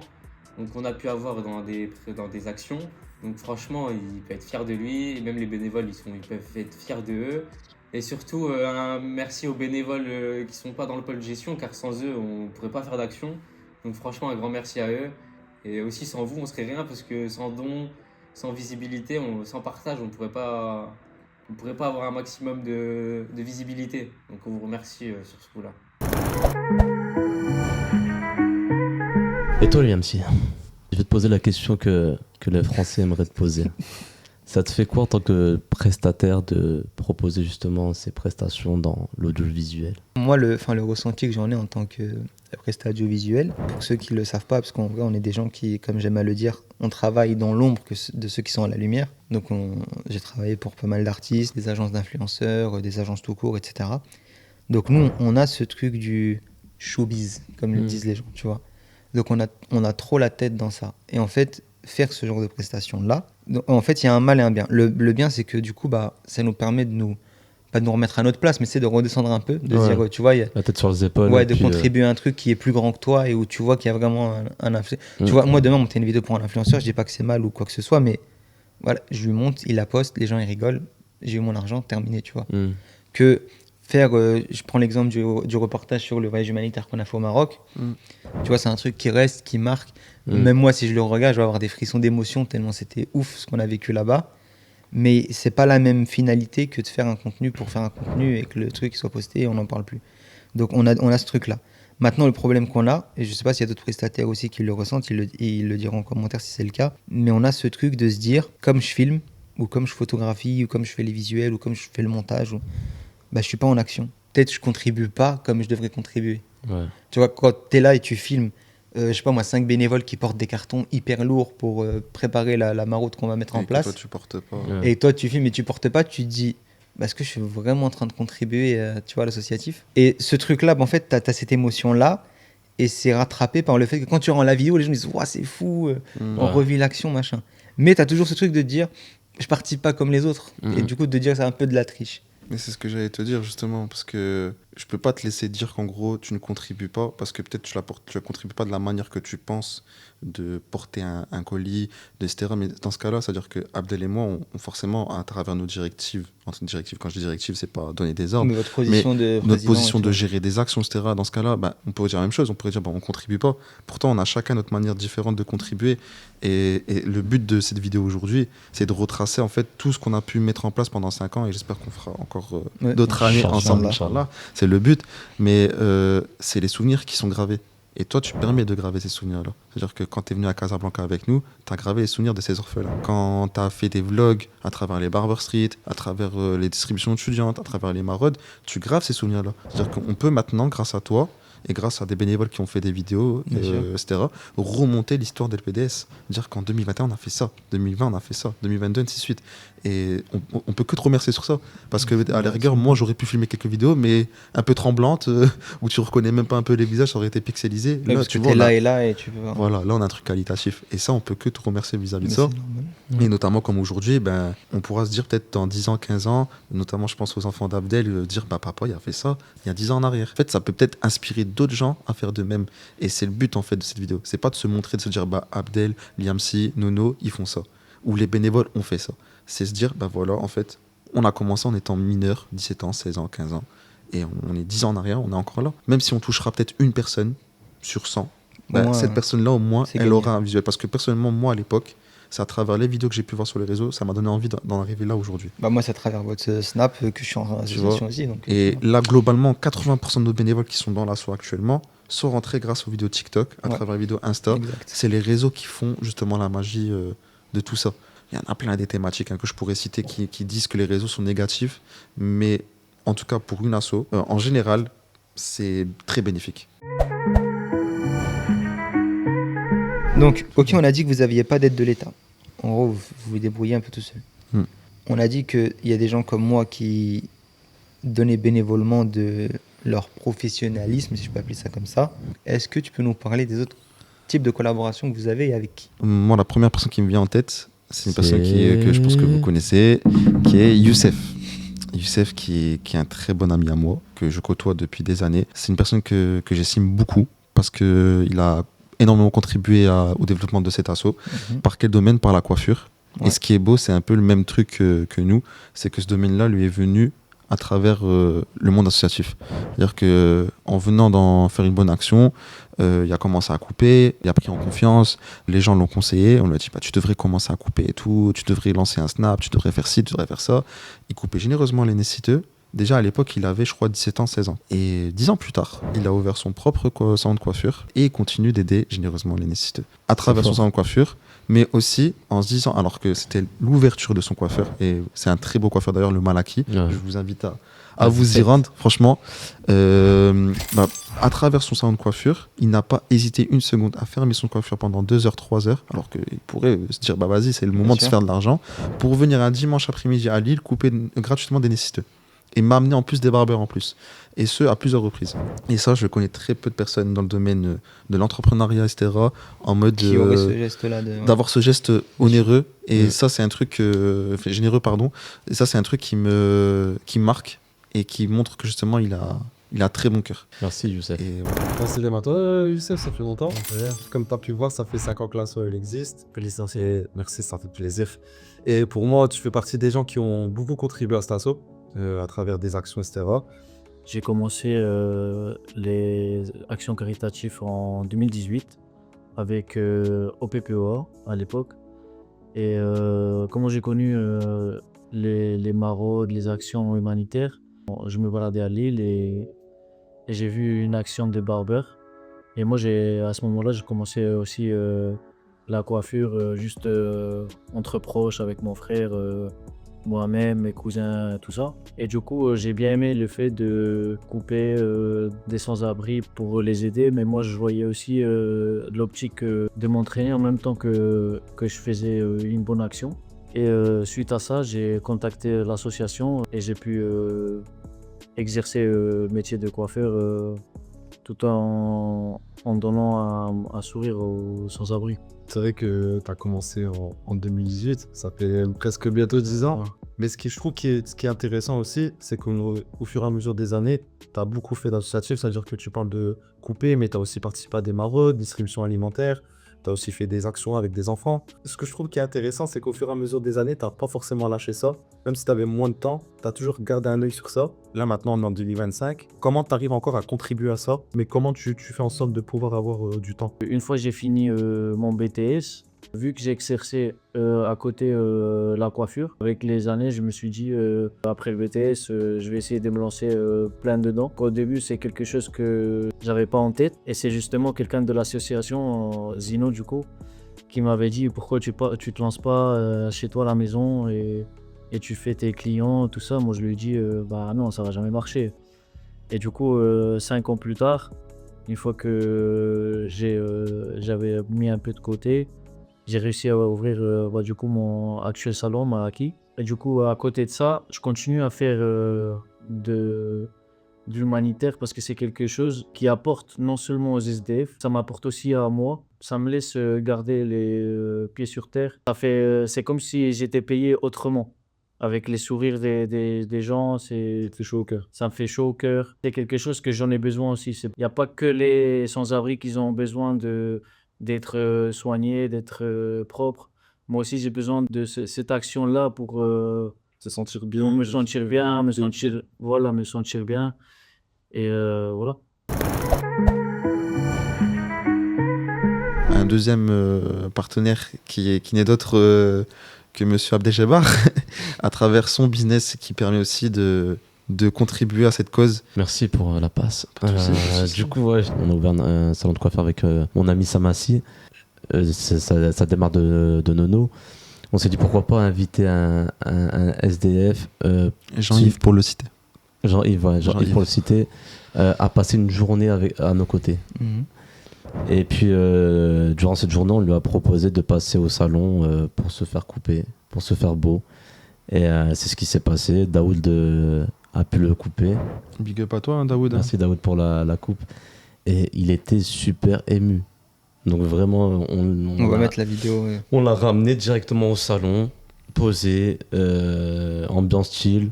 B: Donc on a pu avoir dans des actions. Donc franchement, il peut être fier de lui, et même les bénévoles, ils peuvent être fiers de eux. Et surtout, un merci aux bénévoles qui ne sont pas dans le pôle de gestion, car sans eux, on ne pourrait pas faire d'action. Donc franchement, un grand merci à eux. Et aussi sans vous, on ne serait rien, parce que sans dons, sans visibilité, sans partage, on ne pourrait pas avoir un maximum de visibilité. Donc on vous remercie sur ce coup-là.
H: Et toi, Liamsi, je vais te poser la question que les Français aimeraient te poser. Ça te fait quoi en tant que prestataire de proposer justement ces prestations dans l'audiovisuel ?
G: Moi, le ressenti que j'en ai en tant que prestataire audiovisuel, pour ceux qui ne le savent pas, parce qu'en vrai, on est des gens qui, comme j'aime à le dire, on travaille dans l'ombre de ceux qui sont à la lumière. Donc j'ai travaillé pour pas mal d'artistes, des agences d'influenceurs, des agences tout court, etc. Donc nous, on a ce truc du showbiz, comme le disent les gens, tu vois. Donc on a trop la tête dans ça. Et en fait, faire ce genre de prestations-là, en fait, il y a un mal et un bien. Le bien, c'est que du coup, ça nous permet de pas de nous remettre à notre place, mais c'est de redescendre un peu, de dire, tu vois,
H: la tête sur les épaules.
G: Ouais, de contribuer à un truc qui est plus grand que toi et où tu vois qu'il y a vraiment un influenceur. Tu vois, moi, demain, monter une vidéo pour un influenceur, je dis pas que c'est mal ou quoi que ce soit, mais voilà, je lui monte, il la poste, les gens, ils rigolent, j'ai eu mon argent, terminé, tu vois. Que faire, je prends l'exemple du reportage sur le voyage humanitaire qu'on a fait au Maroc, tu vois, c'est un truc qui reste, qui marque. Même moi, si je le regarde, je vais avoir des frissons d'émotion tellement c'était ouf ce qu'on a vécu là-bas. Mais c'est pas la même finalité que de faire un contenu pour faire un contenu et que le truc soit posté et on n'en parle plus. Donc on a ce truc-là. Maintenant, le problème qu'on a, et je sais pas s'il y a d'autres prestataires aussi qui le ressentent, ils le diront en commentaire si c'est le cas, mais on a ce truc de se dire, comme je filme, ou comme je photographie, ou comme je fais les visuels, ou comme je fais le montage, je suis pas en action. Peut-être je contribue pas comme je devrais contribuer. Ouais. Tu vois, quand tu es là et tu filmes, je sais pas moi, 5 bénévoles qui portent des cartons hyper lourds pour préparer la maraude qu'on va mettre en place.
A: Et toi, tu portes pas.
G: Et toi, tu filmes et tu portes pas, tu te dis, est-ce que je suis vraiment en train de contribuer tu vois, à l'associatif ? Et ce truc-là, en fait, tu as cette émotion-là, et c'est rattrapé par le fait que quand tu rends la vidéo, les gens disent, c'est fou, on revit l'action, machin. Mais tu as toujours ce truc de te dire, je participe pas comme les autres. Et du coup, de dire que c'est un peu de la triche.
A: Mais c'est ce que j'allais te dire justement, parce que je peux pas te laisser dire qu'en gros tu ne contribues pas, parce que peut-être tu ne contribues pas de la manière que tu penses de porter un colis, etc. Mais dans ce cas-là, c'est-à-dire que Abdel et moi, on forcément, à travers nos directives, quand je dis directives, c'est pas donner des ordres,
G: mais notre
A: position de gérer des actions, etc. Dans ce cas-là, on pourrait dire la même chose, on pourrait dire on contribue pas. Pourtant, on a chacun notre manière différente de contribuer. Et le but de cette vidéo aujourd'hui, c'est de retracer en fait tout ce qu'on a pu mettre en place pendant 5 ans, et j'espère qu'on fera encore d'autres années ensemble, Inch'Allah. C'est le but, mais c'est les souvenirs qui sont gravés. Et toi, tu permets de graver ces souvenirs-là. C'est-à-dire que quand tu es venu à Casablanca avec nous, tu as gravé les souvenirs de ces orphelins. Quand tu as fait des vlogs à travers les Barber Street, à travers les distributions étudiantes, à travers les maraudes, tu graves ces souvenirs-là. C'est-à-dire qu'on peut maintenant, grâce à toi, et grâce à des bénévoles qui ont fait des vidéos, etc., remonter l'histoire d'LPDS. Dire qu'en 2021, on a fait ça, 2020, on a fait ça, 2022, ainsi de suite. Et on peut que te remercier sur ça. Parce que, à la rigueur, moi, j'aurais pu filmer quelques vidéos, mais un peu tremblantes, où tu reconnais même pas un peu les visages, ça aurait été pixelisé.
G: Là, parce que t'es là et là, et tu peux voir.
A: Voilà, là, on a un truc qualitatif. Et ça, on peut que te remercier vis-à-vis de ça. Et notamment, comme aujourd'hui, on pourra se dire peut-être dans 10 ans, 15 ans, notamment, je pense aux enfants d'Abdel, dire, papa, il a fait ça il y a 10 ans en arrière. En fait, ça peut peut-être inspirer d'autres gens à faire de même. Et c'est le but, en fait, de cette vidéo. C'est pas de se montrer, de se dire, Abdel, Liamsi, Nono, ils font ça. Ou les bénévoles ont fait ça. C'est se dire, voilà, en fait, on a commencé en étant mineurs, 17 ans, 16 ans, 15 ans. et on est 10 ans en arrière, on est encore là. Même si on touchera peut-être une personne sur 100, cette personne-là, au moins, elle aura un visuel. Parce que personnellement, moi, à l'époque, c'est à travers les vidéos que j'ai pu voir sur les réseaux, ça m'a donné envie d'en arriver là aujourd'hui.
G: Moi, c'est à travers votre Snap que je suis en association aussi. Donc,
A: et là, globalement, 80% de nos bénévoles qui sont dans l'asso actuellement sont rentrés grâce aux vidéos TikTok, à travers les vidéos Insta. Exact. C'est les réseaux qui font justement la magie de tout ça. Il y en a plein des thématiques que je pourrais citer qui disent que les réseaux sont négatifs, mais en tout cas pour une asso, en général, c'est très bénéfique.
G: Donc, ok, on a dit que vous n'aviez pas d'aide de l'État. En gros, vous vous débrouillez un peu tout seul. On a dit qu'il y a des gens comme moi qui donnaient bénévolement de leur professionnalisme, si je peux appeler ça comme ça. Est-ce que tu peux nous parler des autres types de collaborations que vous avez et avec qui ?
A: Moi, la première personne qui me vient en tête, c'est une personne que je pense que vous connaissez, qui est Youssef. Youssef qui est un très bon ami à moi, que je côtoie depuis des années. C'est une personne que j'estime beaucoup parce qu'il a énormément contribué au développement de cet asso. Par quel domaine ? Par la coiffure. Et ce qui est beau, c'est un peu le même truc que nous, c'est que ce domaine-là lui est venu à travers le monde associatif. C'est-à-dire qu'en venant faire une bonne action, il a commencé à couper, il a pris en confiance, les gens l'ont conseillé, on lui a dit tu devrais commencer à couper et tout, tu devrais lancer un Snap, tu devrais faire ci, tu devrais faire ça. Il coupait généreusement les nécessiteux. Déjà à l'époque, il avait, je crois, 17 ans, 16 ans. Et 10 ans plus tard, il a ouvert son propre salon de coiffure et il continue d'aider généreusement les nécessiteux à travers son salon de coiffure, mais aussi en se disant, alors que c'était l'ouverture de son coiffeur, et c'est un très beau coiffeur d'ailleurs, le Malaki, je vous invite à vous y rendre, franchement. À travers son salon de coiffure, il n'a pas hésité une seconde à fermer son coiffure pendant 2 heures, 3 heures, alors qu'il pourrait se dire, vas-y, c'est le moment de se faire de l'argent, pour venir un dimanche après-midi à Lille couper gratuitement des nécessiteux. Et m'amener en plus des barbeurs en plus. Et ce, à plusieurs reprises. Et ça, je connais très peu de personnes dans le domaine de l'entrepreneuriat, etc. En mode
G: qui aurait ce geste-là
A: d'avoir ce geste onéreux. Et ça, c'est un truc... généreux, pardon. Et ça, c'est un truc qui me marque et qui montre que justement, il a très bon cœur.
H: Merci, Youssef.
M: Merci à toi, Youssef, ça fait longtemps. Comme tu as pu voir, ça fait 5 ans que l'asso existe. Félicitations, merci, ça fait plaisir. Et pour moi, tu fais partie des gens qui ont beaucoup contribué à cet asso. À travers des actions, etc.
N: J'ai commencé les actions caritatives en 2018 avec OPPOA à l'époque. Et comment j'ai connu les maraudes, les actions humanitaires, je me baladais à Lille et j'ai vu une action de barbeur. Et moi, à ce moment-là, j'ai commencé aussi la coiffure juste entre proches avec mon frère. Moi-même, mes cousins, tout ça. Et du coup, j'ai bien aimé le fait de couper des sans-abri pour les aider, mais moi, je voyais aussi l'optique de m'entraîner en même temps que je faisais une bonne action. Et suite à ça, j'ai contacté l'association et j'ai pu exercer le métier de coiffeur tout en donnant un sourire aux sans-abri.
M: C'est vrai que tu as commencé en 2018, ça fait presque bientôt 10 ans. Ouais. Mais ce qui est intéressant aussi, c'est qu'au fur et à mesure des années, tu as beaucoup fait d'associatifs, c'est-à-dire que tu parles de couper, mais tu as aussi participé à des maraudes, distribution alimentaire, tu as aussi fait des actions avec des enfants. Ce que je trouve qui est intéressant, c'est qu'au fur et à mesure des années, tu n'as pas forcément lâché ça. Même si tu avais moins de temps, tu as toujours gardé un œil sur ça. Là, maintenant, on est en 2025. Comment tu arrives encore à contribuer à ça? Mais comment tu fais en sorte de pouvoir avoir du temps?
N: Une fois que j'ai fini mon BTS, vu que j'ai exercé à côté la coiffure, avec les années, je me suis dit, après le BTS, je vais essayer de me lancer plein dedans. Au début, c'est quelque chose que j'avais pas en tête. Et c'est justement quelqu'un de l'association, Zino du coup, qui m'avait dit, pourquoi tu te lances pas chez toi à la maison et tu fais tes clients, tout ça. Moi, je lui ai dit, bah non, ça va jamais marcher. Et du coup, 5 ans plus tard, une fois que j'avais mis un peu de côté, j'ai réussi à ouvrir du coup mon actuel salon, Malaki. Et du coup, à côté de ça, je continue à faire de l'humanitaire parce que c'est quelque chose qui apporte non seulement aux SDF, ça m'apporte aussi à moi. Ça me laisse garder les pieds sur terre. C'est comme si j'étais payé autrement. Avec les sourires des gens, c'est
M: chaud au cœur.
N: Ça me fait chaud au cœur. C'est quelque chose que j'en ai besoin aussi. Il n'y a pas que les sans-abri qui ont besoin d'être soignés, d'être propres. Moi aussi, j'ai besoin de cette action-là pour
M: se sentir bien.
N: Me sentir bien, me sentir bien. Et voilà.
A: Un deuxième partenaire qui n'est d'autre que Monsieur Abdeljabar, à travers son business qui permet aussi de contribuer à cette cause.
H: Merci pour la passe. Du coup, ouais, on a ouvert un salon de coiffure avec mon ami Samassi. Ça démarre de Nono. On s'est dit pourquoi pas inviter un SDF.
A: Jean-Yves pour le citer.
H: Jean-Yves, ouais, Jean-Yves pour le citer. À passer une journée à nos côtés. Et puis, durant cette journée, on lui a proposé de passer au salon pour se faire couper, pour se faire beau. Et c'est ce qui s'est passé. Daoud a pu le couper.
A: Big up à toi, hein, Daoud.
H: Merci Daoud pour la coupe. Et il était super ému. Donc vraiment,
G: on va mettre la vidéo. Ouais.
H: On l'a ramené directement au salon, posé, ambiance chill.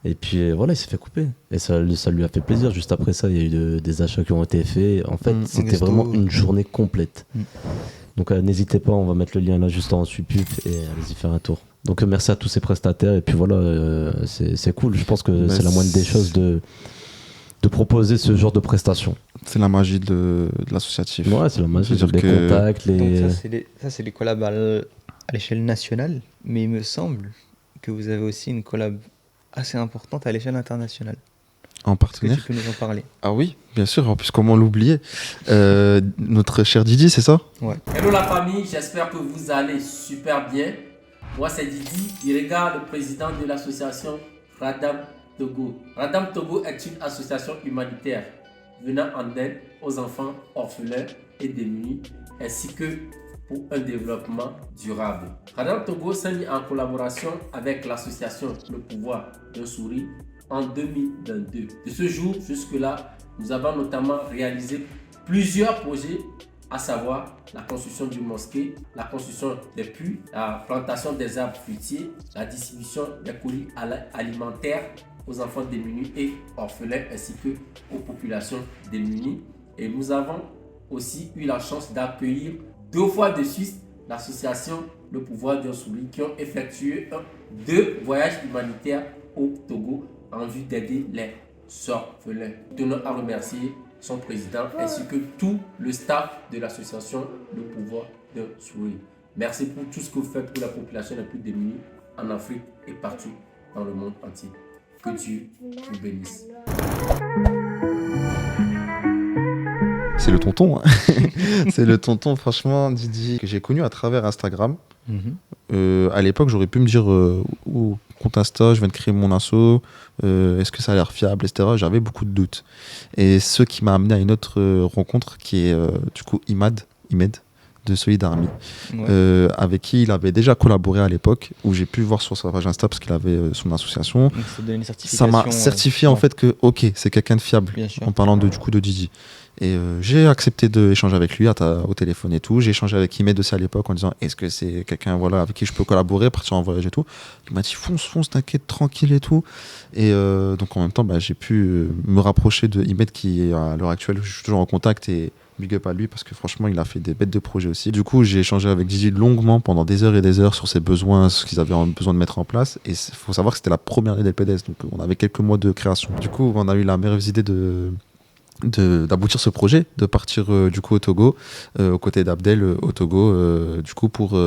H: Et puis voilà, il s'est fait couper. Et ça lui a fait plaisir. Juste après ça, il y a eu des achats qui ont été faits. En fait, c'était vraiment une journée complète. Donc n'hésitez pas, on va mettre le lien là juste en dessus pub et allez-y faire un tour. Donc merci à tous ces prestataires. Et puis voilà, c'est cool. Je pense que c'est la moindre des choses de proposer ce genre de prestations.
A: C'est la magie de l'associatif.
H: Ouais, c'est la magie des contacts.
G: Donc ça, c'est les collabs à l'échelle nationale. Mais il me semble que vous avez aussi une collab assez importante à l'échelle internationale.
A: En partenaire.
G: Est-ce que tu peux nous en parler?
A: Ah oui, bien sûr. En plus, comment l'oublier, notre cher Didi, c'est ça?
O: Ouais. Hello la famille, j'espère que vous allez super bien. Moi, c'est Didi, Irega, le président de l'association Radam Togo. Radam Togo est une association humanitaire venant en aide aux enfants orphelins et démunis, ainsi que pour un développement durable. Radam Togo s'est mis en collaboration avec l'association Le Pouvoir d'un Sourire en 2022. De ce jour jusque-là, nous avons notamment réalisé plusieurs projets, à savoir la construction d'une mosquée, la construction des puits, la plantation des arbres fruitiers, la distribution des colis alimentaires aux enfants démunis et orphelins ainsi que aux populations démunies. Et nous avons aussi eu la chance d'accueillir 2 fois de suite l'association Le Pouvoir d'un Sourire qui ont effectué 2 voyages humanitaires au Togo en vue d'aider les orphelins. Nous tenons à remercier son président ainsi que tout le staff de l'association Le Pouvoir d'un Sourire. Merci pour tout ce que vous faites pour la population la plus démunie en Afrique et partout dans le monde entier. Que Dieu vous bénisse.
A: C'est le tonton, hein. C'est le tonton, franchement, Didi, que j'ai connu à travers Instagram. À l'époque, j'aurais pu me dire compte Insta, je viens de créer mon asso, est-ce que ça a l'air fiable, etc. J'avais beaucoup de doutes. Et ce qui m'a amené à une autre rencontre qui est du coup Imed de Solid Army, avec qui il avait déjà collaboré à l'époque, où j'ai pu voir sur sa page Insta parce qu'il avait son association.
G: Donc,
A: ça m'a certifié en fait que ok, c'est quelqu'un de fiable en parlant du coup de Didi. Et j'ai accepté d'échanger avec lui au téléphone et tout. J'ai échangé avec Imed aussi à l'époque en disant est-ce que c'est quelqu'un avec qui je peux collaborer, partir en voyage et tout. Il m'a dit fonce, t'inquiète, tranquille et tout. Et donc en même temps, j'ai pu me rapprocher de Imed qui à l'heure actuelle, je suis toujours en contact et big up à lui parce que franchement, il a fait des bêtes de projets aussi. Du coup, j'ai échangé avec Didi longuement pendant des heures et des heures sur ses besoins, ce qu'ils avaient besoin de mettre en place. Et il faut savoir que c'était la première année d'LPDS, donc on avait quelques mois de création. Du coup, on a eu la merveilleuse idée d'aboutir ce projet, de partir du coup au Togo, aux côtés d'Abdel au Togo, du coup pour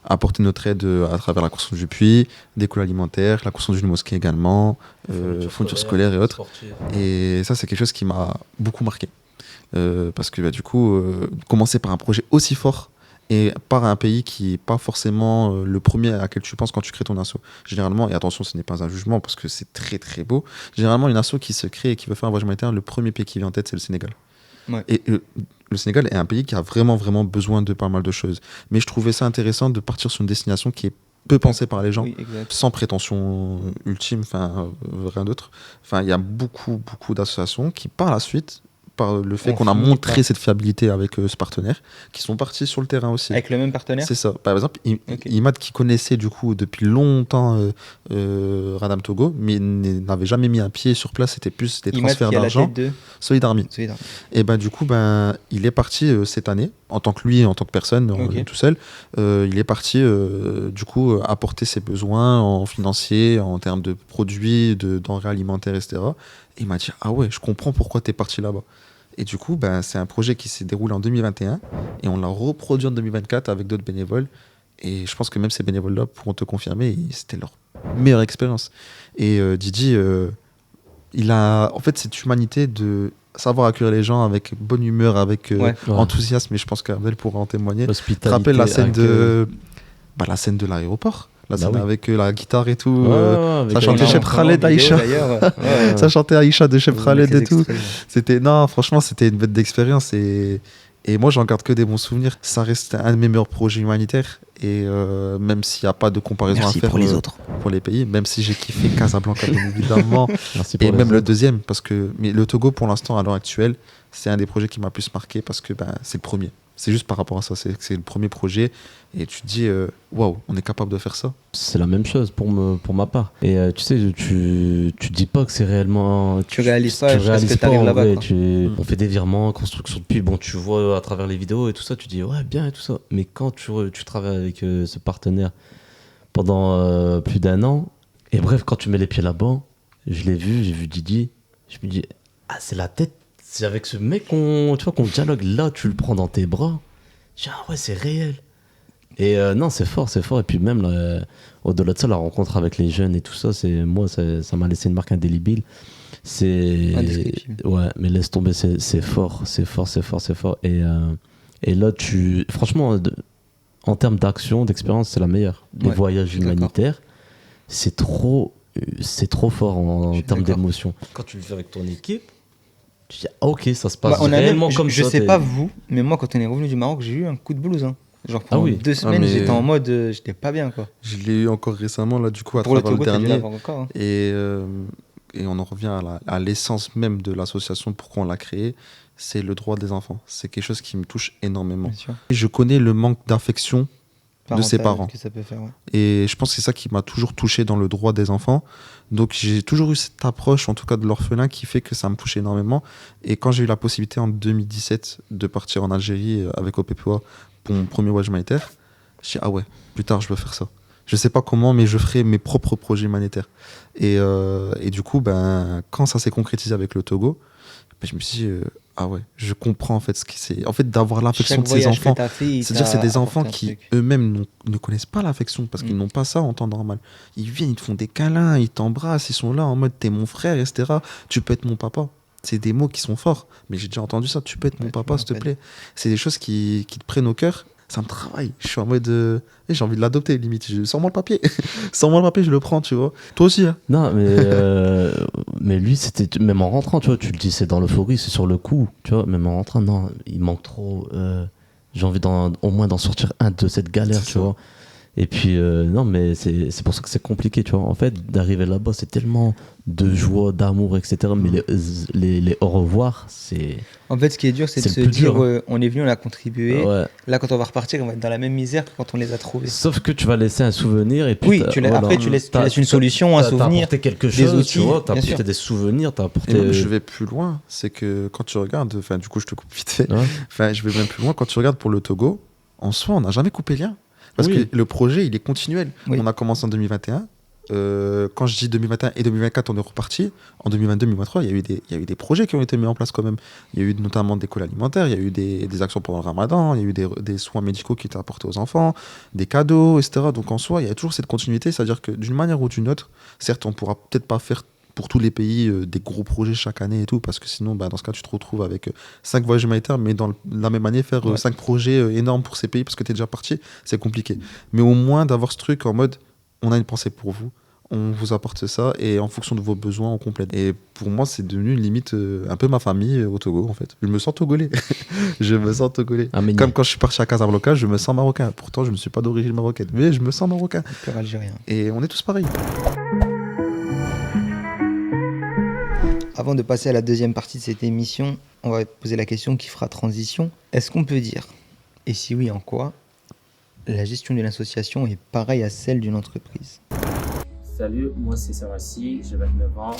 A: apporter notre aide à travers la construction du puits, des colis alimentaires, la construction d'une mosquée également, fourniture scolaire et autres. Et ça, c'est quelque chose qui m'a beaucoup marqué. Parce que du coup, commencer par un projet aussi fort et par un pays qui n'est pas forcément le premier à quel tu penses quand tu crées ton asso. Généralement, et attention, ce n'est pas un jugement parce que c'est très très beau, généralement une asso qui se crée et qui veut faire un voyage humanitaire, le premier pays qui vient en tête, c'est le Sénégal. Ouais. Et le Sénégal est un pays qui a vraiment besoin de pas mal de choses. Mais je trouvais ça intéressant de partir sur une destination qui est peu pensée par les gens, sans prétention ultime, rien d'autre. Il y a beaucoup d'associations qui, par la suite, par le fait
G: On
A: qu'on a
G: finit
A: montré
G: par-
A: cette fiabilité avec ce partenaire, qui sont partis sur le terrain aussi.
G: Avec le même partenaire?
A: C'est ça. Par exemple, Imad qui connaissait du coup depuis longtemps Radam Togo, mais n'avait jamais mis un pied sur place, c'était plus des
G: Imad
A: transferts
G: qui est à la
A: d'argent.
G: tête de
A: Solid Army.
G: Solid Army.
A: Et ben du coup, il est parti cette année, en tant que lui, en tant que personne, tout seul. Il est parti du coup apporter ses besoins en financier, en termes de produits, de denrées alimentaires, etc. Et il m'a dit, ah ouais, je comprends pourquoi tu es parti là-bas. Et du coup, c'est un projet qui s'est déroulé en 2021 et on l'a reproduit en 2024 avec d'autres bénévoles. Et je pense que même ces bénévoles-là pourront te confirmer, c'était leur meilleure expérience. Et Didi, il a en fait cette humanité de savoir accueillir les gens avec bonne humeur, avec enthousiasme. Et je pense qu'Abdel pourra en témoigner. Tu te rappelles la scène la scène de l'aéroport? La scène avec la guitare et tout. Ça chantait Chef Khaled Aïcha. Ça chantait Aïcha de Chef Khaled et tout. Franchement, c'était une bête d'expérience. Et moi, j'en garde que des bons souvenirs. Ça reste un de mes meilleurs projets humanitaires. Et même s'il n'y a pas de comparaison à faire
G: pour les autres.
A: Pour les pays, même si j'ai kiffé Casablanca, bien évidemment.
H: Et
A: même le deuxième, mais le Togo, pour l'instant, à l'heure actuelle, c'est un des projets qui m'a plus marqué parce que c'est le premier. C'est juste par rapport à ça, c'est le premier projet. Et tu te dis, waouh, on est capable de faire ça.
H: C'est la même chose pour ma part. Et tu sais, tu dis pas que c'est réellement.
G: Tu réalises pas jusqu'à ce que tu arrives là-bas.
H: On fait des virements, construction de pile. Bon, tu vois à travers les vidéos et tout ça, tu dis ouais, bien et tout ça. Mais quand tu travailles avec ce partenaire pendant plus d'1 an, et bref, quand tu mets les pieds là-bas, j'ai vu Didi, je me dis, ah, c'est la tête. C'est avec ce mec qu'on dialogue là, tu le prends dans tes bras. Je dis, ah ouais, c'est réel. Et non, c'est fort. Et puis même, au-delà de ça, la rencontre avec les jeunes et tout ça, ça m'a laissé une marque indélébile. Ouais, mais laisse tomber, c'est fort. Et là, franchement, en termes d'action, d'expérience, c'est la meilleure. Les voyages humanitaires, c'est trop fort en termes d'émotion. Quand tu le fais avec ton équipe, tu dis, ah, ok, ça se passe réellement comme ça.
G: Je sais pas vous, mais moi, quand on est revenu du Maroc, j'ai eu un coup de blues. Genre pendant 2 semaines, j'étais en mode, j'étais pas bien, quoi.
A: Je l'ai eu encore récemment, là, du coup, à
G: Pour
A: travers le dernier.
G: Encore,
A: Et on en revient à l'essence même de l'association, pourquoi on l'a créée, c'est le droit des enfants. C'est quelque chose qui me touche énormément. Et je connais le manque d'affection de ses parents.
G: Que ça peut faire, ouais.
A: Et je pense que c'est ça qui m'a toujours touché dans le droit des enfants. Donc j'ai toujours eu cette approche, en tout cas de l'orphelin, qui fait que ça me touche énormément. Et quand j'ai eu la possibilité en 2017 de partir en Algérie avec OPPOA pour mon premier voyage humanitaire, je dit, ah ouais, plus tard je veux faire ça. Je sais pas comment, mais je ferai mes propres projets humanitaires. Et du coup, quand ça s'est concrétisé avec le Togo, je me suis dit, ah ouais, je comprends en fait ce qui c'est. En fait, d'avoir l'affection de ces enfants. C'est-à-dire que c'est des enfants qui eux-mêmes ne connaissent pas l'affection parce qu'ils n'ont pas ça en temps normal. Ils viennent, ils te font des câlins, ils t'embrassent, ils sont là en mode t'es mon frère, etc. Tu peux être mon papa. C'est des mots qui sont forts, mais j'ai déjà entendu ça. Tu peux être mon papa, s'il te plaît. C'est des choses qui te prennent au cœur. Ça me travaille. Je suis en mode. J'ai envie de l'adopter, limite. Sors-moi le papier. Sors-moi le papier, je le prends, tu vois. Toi aussi, hein.
H: Non, mais lui, c'était. Même en rentrant, tu vois, tu le dis, c'est dans l'euphorie, c'est sur le coup, tu vois. Même en rentrant, non, il manque trop. J'ai envie au moins d'en sortir un de cette galère, tu vois. Et puis, non, mais c'est pour ça que c'est compliqué, tu vois. En fait, d'arriver là-bas, c'est tellement de joie, d'amour, etc. Mais les au revoir, c'est.
G: En fait, ce qui est dur, c'est de se dire, on est venu, on a contribué. Ouais. Là, quand on va repartir, on va être dans la même misère que quand on les a trouvés.
H: Sauf que tu vas laisser un souvenir. Et puis
G: après, tu laisses une solution, un souvenir.
H: T'as apporté quelque chose, des outils, tu vois. T'as apporté des souvenirs, t'as apporté.
A: Et même, je vais plus loin. C'est que quand tu regardes, enfin, du coup, je te coupe vite fait. Enfin, je vais même plus loin. Quand tu regardes pour le Togo, en soi, on n'a jamais coupé lien. Parce que le projet, il est continuel. Oui. On a commencé en 2021. Quand je dis 2021 et 2024, on est reparti. En 2022-2023, il y a eu des projets qui ont été mis en place quand même. Il y a eu notamment des cols alimentaires, il y a eu des actions pendant le ramadan, il y a eu des soins médicaux qui étaient apportés aux enfants, des cadeaux, etc. Donc en soi, il y a toujours cette continuité. C'est-à-dire que d'une manière ou d'une autre, certes, on ne pourra peut-être pas faire pour tous les pays des gros projets chaque année et tout, parce que sinon, dans ce cas, tu te retrouves avec 5 voyages humanitaires, mais dans la même année, faire 5 projets énormes pour ces pays, parce que tu es déjà parti, c'est compliqué. Mais au moins d'avoir ce truc en mode, on a une pensée pour vous, on vous apporte ça, et en fonction de vos besoins, on complète. Et pour moi, c'est devenu limite un peu ma famille au Togo, en fait. Je me sens togolais. Je me sens togolais. Comme quand je suis parti à Casablanca, je me sens marocain. Pourtant, je ne suis pas d'origine marocaine, mais je me sens marocain.
G: Algérien.
A: Et on est tous pareils.
G: Avant de passer à la deuxième partie de cette émission, on va poser la question qui fera transition. Est-ce qu'on peut dire, et si oui, en quoi, la gestion d'une association est pareille à celle d'une entreprise?
P: Salut, moi c'est Samassi, j'ai 29 ans,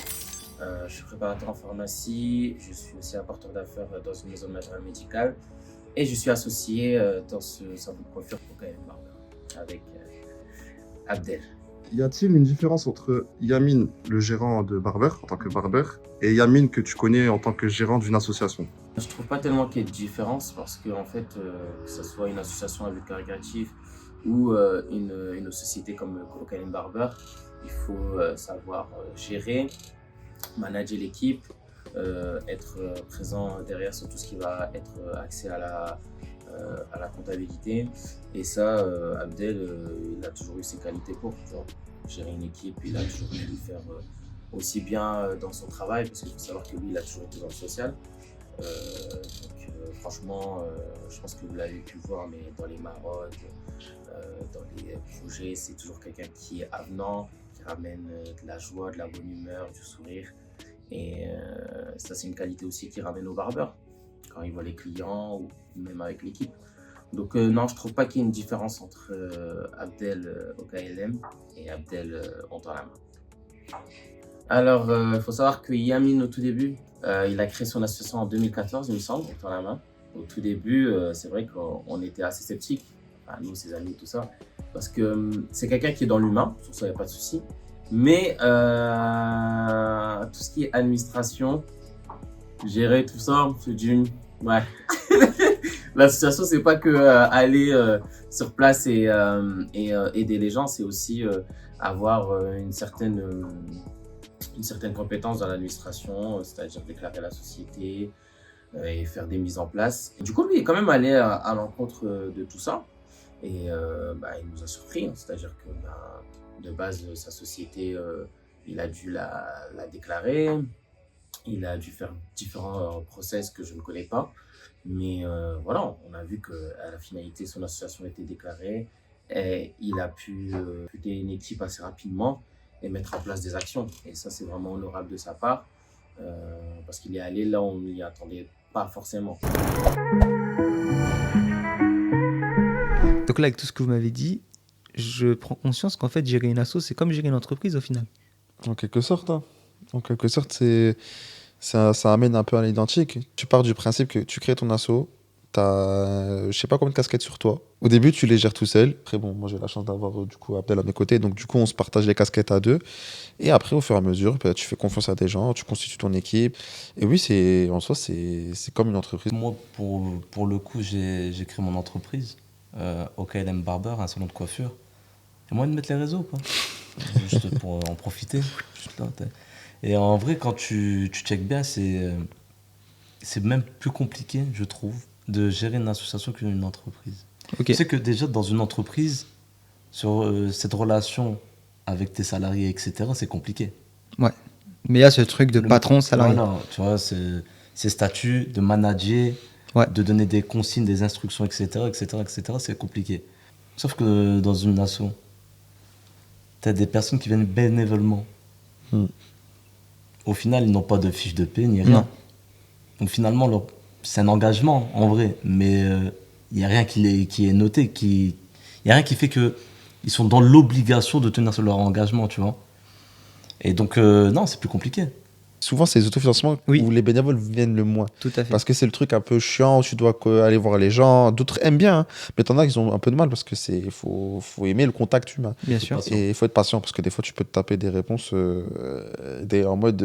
P: je suis préparateur en pharmacie, je suis aussi apporteur d'affaires dans une maison de matériel médical et je suis associé dans ce centre de coiffure pour KM Barber avec Abdel.
A: Y a-t-il une différence entre Yamin, le gérant de Barber, en tant que barbeur, et Yamin que tu connais en tant que gérant d'une association?
P: Je trouve pas tellement qu'il y ait de différence parce que en fait, que ce soit une association à but caritatif ou une société comme KM Barber, il faut savoir gérer, manager l'équipe, être présent derrière sur tout ce qui va être accès à la comptabilité. Et ça, Abdel, il a toujours eu ses qualités pour gérer une équipe. Il a toujours pu le faire aussi bien dans son travail, parce qu'il faut savoir que lui, il a toujours été dans le social. Franchement, je pense que vous l'avez pu voir, mais dans les maraudes, dans les projets, c'est toujours quelqu'un qui est avenant, qui ramène de la joie, de la bonne humeur, du sourire. Et ça, c'est une qualité aussi qui ramène au barbeur, quand il voit les clients ou même avec l'équipe. Donc non, je trouve pas qu'il y ait une différence entre Abdel au KLM et Abdel en temps la main. Alors, il faut savoir que Yamin, au tout début, il a créé son association en 2014, il me semble, en temps la main. Au tout début, c'est vrai qu'on était assez sceptiques, enfin, nous, ses amis, tout ça, parce que c'est quelqu'un qui est dans l'humain, sur ça, il n'y a pas de souci. Mais tout ce qui est administration, gérer tout ça, c'est d'une... Ouais. L'association, c'est pas que aller sur place et aider les gens, c'est aussi avoir une certaine compétence dans l'administration, c'est-à-dire déclarer la société et faire des mises en place. Et du coup, lui est quand même allé à l'encontre de tout ça et il nous a surpris, hein. C'est-à-dire que de base, sa société, il a dû la déclarer, il a dû faire différents process que je ne connais pas. Mais voilà, on a vu qu'à la finalité, son association était déclarée et il a pu recruter une équipe assez rapidement et mettre en place des actions. Et ça, c'est vraiment honorable de sa part parce qu'il est allé là où on ne l'y attendait pas forcément.
G: Donc là, avec tout ce que vous m'avez dit, je prends conscience qu'en fait, gérer une asso, c'est comme gérer une entreprise au final.
A: En quelque sorte, hein. En quelque sorte, ça amène un peu à l'identique. Tu pars du principe que tu crées ton asso, t'as je sais pas combien de casquettes sur toi. Au début, tu les gères tout seul. Après, bon, moi j'ai la chance d'avoir du coup Abdel à mes côtés, donc du coup, on se partage les casquettes à deux. Et après, au fur et à mesure, tu fais confiance à des gens, tu constitues ton équipe. Et oui, en soi, c'est comme une entreprise.
H: Moi, pour le coup, j'ai créé mon entreprise, KLM Barber, un salon de coiffure. Il y a moyen de mettre les réseaux, quoi. Juste pour en profiter. Juste là, et en vrai, quand tu checkes bien, c'est même plus compliqué, je trouve, de gérer une association qu'une entreprise.
G: Okay.
H: Tu sais que déjà, dans une entreprise, sur cette relation avec tes salariés, etc., c'est compliqué.
G: Ouais. Mais il y a ce truc de patron-salarié.
H: Voilà, tu vois, ces statuts de manager, de donner des consignes, des instructions, etc., c'est compliqué. Sauf que dans une asso, tu as des personnes qui viennent bénévolement. Au final, ils n'ont pas de fiche de paie ni rien.
G: Non.
H: Donc finalement, c'est un engagement en vrai, mais il n'y a rien qui est noté, il n'y a rien qui fait qu'ils sont dans l'obligation de tenir sur leur engagement, tu vois. Et donc, non, c'est plus compliqué.
A: Souvent, c'est les autofinancements où les bénévoles viennent le moins.
G: Tout à fait.
A: Parce que c'est le truc un peu chiant où tu dois aller voir les gens. D'autres aiment bien, hein, mais t'en as qui ont un peu de mal parce que faut aimer le contact humain.
G: Bien sûr.
A: Et il faut être patient parce que des fois, tu peux te taper des réponses en mode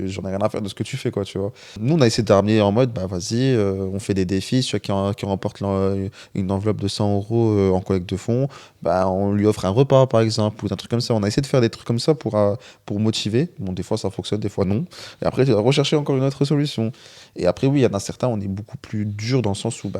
A: j'en ai rien à faire de ce que tu fais, quoi, tu vois. Nous, on a essayé d'armer en mode vas-y, on fait des défis. Celui qui remporte une enveloppe de 100 € en collecte de fonds, on lui offre un repas, par exemple, ou un truc comme ça. On a essayé de faire des trucs comme ça pour motiver. Bon, des fois, ça fonctionne, des fois, non. Et après, tu dois rechercher encore une autre solution. Et après, oui, il y en a certains, on est beaucoup plus dur dans le sens où,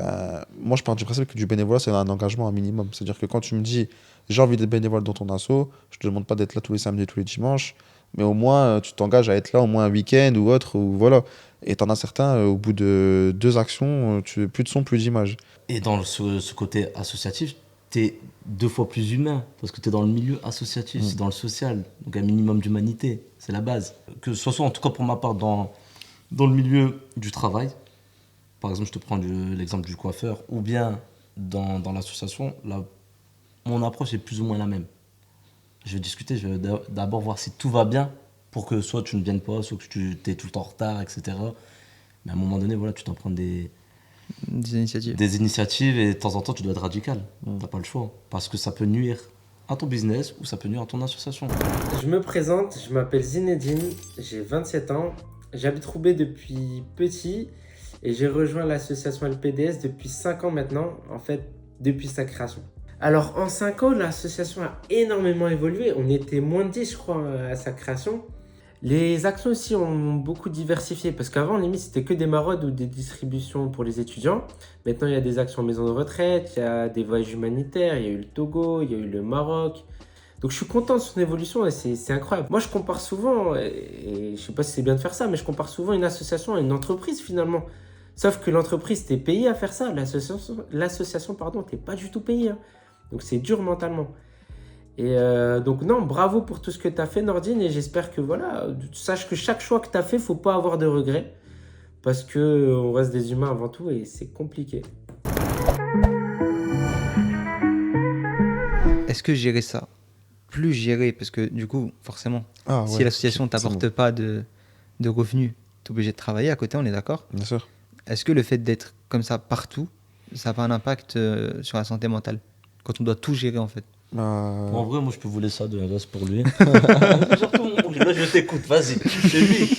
A: moi, je pars du principe que du bénévolat, c'est un engagement un minimum. C'est-à-dire que quand tu me dis, j'ai envie d'être bénévole dans ton asso, je te demande pas d'être là tous les samedis et tous les dimanches, mais au moins, tu t'engages à être là au moins un week-end ou autre, ou voilà. Et t'en as certains, au bout de 2 actions, plus de son, plus d'image.
H: Et dans ce côté associatif, t'es 2 fois plus humain, parce que t'es dans le milieu associatif, c'est dans le social, donc un minimum d'humanité, c'est la base. Que ce soit, en tout cas pour ma part, dans Dans le milieu du travail, par exemple, je te prends l'exemple du coiffeur, ou bien dans l'association, mon approche est plus ou moins la même. Je vais discuter, je vais d'abord voir si tout va bien pour que soit tu ne viennes pas, soit que tu es tout le temps en retard, etc. Mais à un moment donné, voilà, tu dois prendre des initiatives et de temps en temps, tu dois être radical. Tu n'as pas le choix. Parce que ça peut nuire à ton business ou ça peut nuire à ton association.
Q: Je me présente, je m'appelle Zinedine, j'ai 27 ans. J'habite Roubaix depuis petit et j'ai rejoint l'association LPDS depuis 5 ans maintenant, en fait, depuis sa création. Alors, en 5 ans, l'association a énormément évolué. On était moins de 10, je crois, à sa création. Les actions aussi ont beaucoup diversifié parce qu'avant, limite, c'était que des maraudes ou des distributions pour les étudiants. Maintenant, il y a des actions en maison de retraite, il y a des voyages humanitaires, il y a eu le Togo, il y a eu le Maroc. Donc, je suis content de son évolution et c'est incroyable. Moi, je compare souvent, et je sais pas si c'est bien de faire ça, mais je compare souvent une association à une entreprise finalement. Sauf que l'entreprise, t'es payé à faire ça. L'association, t'es pas du tout payé. Hein. Donc, c'est dur mentalement. Et donc non, bravo pour tout ce que tu as fait, Nordine, et j'espère que voilà, sache que chaque choix que tu as fait, faut pas avoir de regrets, parce que on reste des humains avant tout et c'est compliqué.
G: Est-ce que gérer ça, plus gérer, parce que du coup, forcément, si l'association t'apporte pas de revenus, tu es obligé de travailler à côté, on est d'accord ?
A: Bien sûr.
G: Est-ce que le fait d'être comme ça partout, ça n'a pas un impact sur la santé mentale, quand on doit tout gérer en fait ?
H: En vrai, moi je peux vous laisser ça de reste pour lui. Surtout, là je t'écoute, vas-y, c'est lui.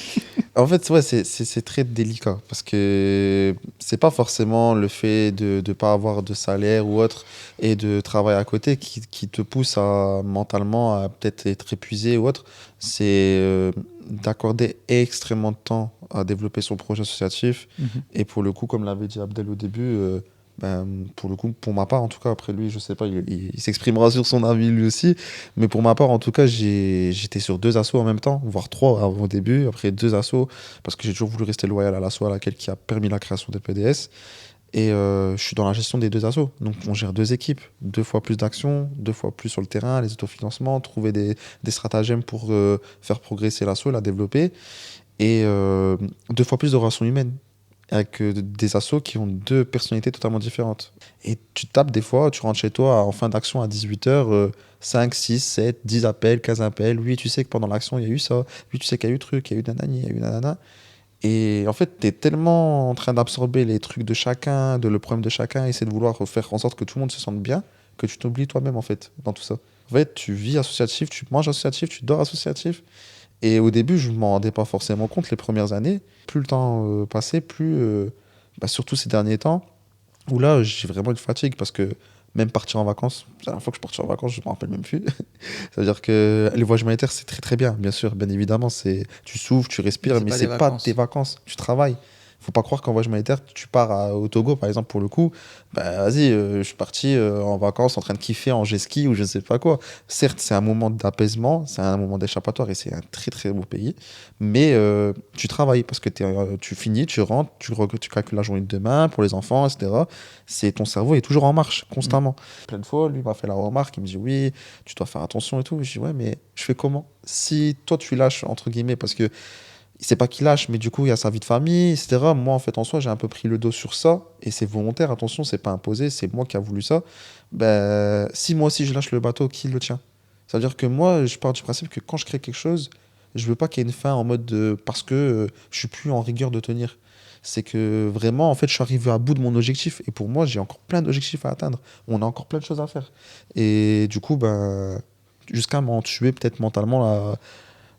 A: En fait, ouais, c'est très délicat parce que c'est pas forcément le fait de ne pas avoir de salaire ou autre et de travail à côté qui te pousse mentalement à peut-être être épuisé ou autre. C'est d'accorder extrêmement de temps à développer son projet associatif. Et pour le coup, comme l'avait dit Abdel au début, pour le coup, pour ma part en tout cas, après lui je sais pas, il s'exprimera sur son avis lui aussi, mais pour ma part en tout cas, j'étais sur 2 assos en même temps, voire 3 au début, après 2 assos parce que j'ai toujours voulu rester loyal à l'asso à laquelle qui a permis la création des PDS. Et je suis dans la gestion des 2 assos, donc on gère 2 équipes, 2 fois plus d'actions, 2 fois plus sur le terrain, les autofinancements, trouver des stratagèmes pour faire progresser l'asso, la développer, et 2 fois plus de relations humaines avec des assos qui ont 2 personnalités totalement différentes. Et tu tapes des fois, tu rentres chez toi en fin d'action à 18h, 5, 6, 7, 10 appels, 15 appels. Oui, tu sais que pendant l'action, il y a eu ça. Oui, tu sais qu'il y a eu truc, il y a eu nanani, il y a eu nanana. Et en fait, tu es tellement en train d'absorber les trucs de chacun, le problème de chacun, essayer de vouloir faire en sorte que tout le monde se sente bien, que tu t'oublies toi-même en fait, dans tout ça. En fait, tu vis associatif, tu manges associatif, tu dors associatif. Et au début, je ne m'en rendais pas forcément compte les premières années. Plus le temps passait, plus, surtout ces derniers temps, où là, j'ai vraiment une fatigue parce que même partir en vacances, la dernière fois que je suis parti en vacances, je ne me rappelle même plus. C'est-à-dire que les voyages humanitaires, c'est très très bien, bien sûr, bien évidemment. Tu souffles, tu respires, mais ce n'est pas tes vacances, tu travailles. Faut pas croire qu'en voyage humanitaire, tu pars au Togo, par exemple, pour le coup, vas-y, je suis parti en vacances en train de kiffer en jet ski ou je ne sais pas quoi. Certes, c'est un moment d'apaisement, c'est un moment d'échappatoire et c'est un très très beau pays, mais tu travailles parce que tu finis, tu rentres, tu calcules la journée de demain pour les enfants, etc. Ton cerveau est toujours en marche, constamment. Plein de fois, lui m'a fait la remarque, il me dit oui, tu dois faire attention et tout. Je dis ouais, mais je fais comment ? Si toi tu lâches, entre guillemets, parce que c'est pas qu'il lâche, mais du coup, il y a sa vie de famille, etc. Moi, en fait, en soi, j'ai un peu pris le dos sur ça, et c'est volontaire, attention, c'est pas imposé, c'est moi qui a voulu ça. Si moi aussi je lâche le bateau, qui le tient ? C'est-à-dire que moi, je pars du principe que quand je crée quelque chose, je veux pas qu'il y ait une fin en mode parce que je suis plus en rigueur de tenir. C'est que vraiment, en fait, je suis arrivé à bout de mon objectif, et pour moi, j'ai encore plein d'objectifs à atteindre. On a encore plein de choses à faire. Et du coup, jusqu'à m'en tuer peut-être mentalement,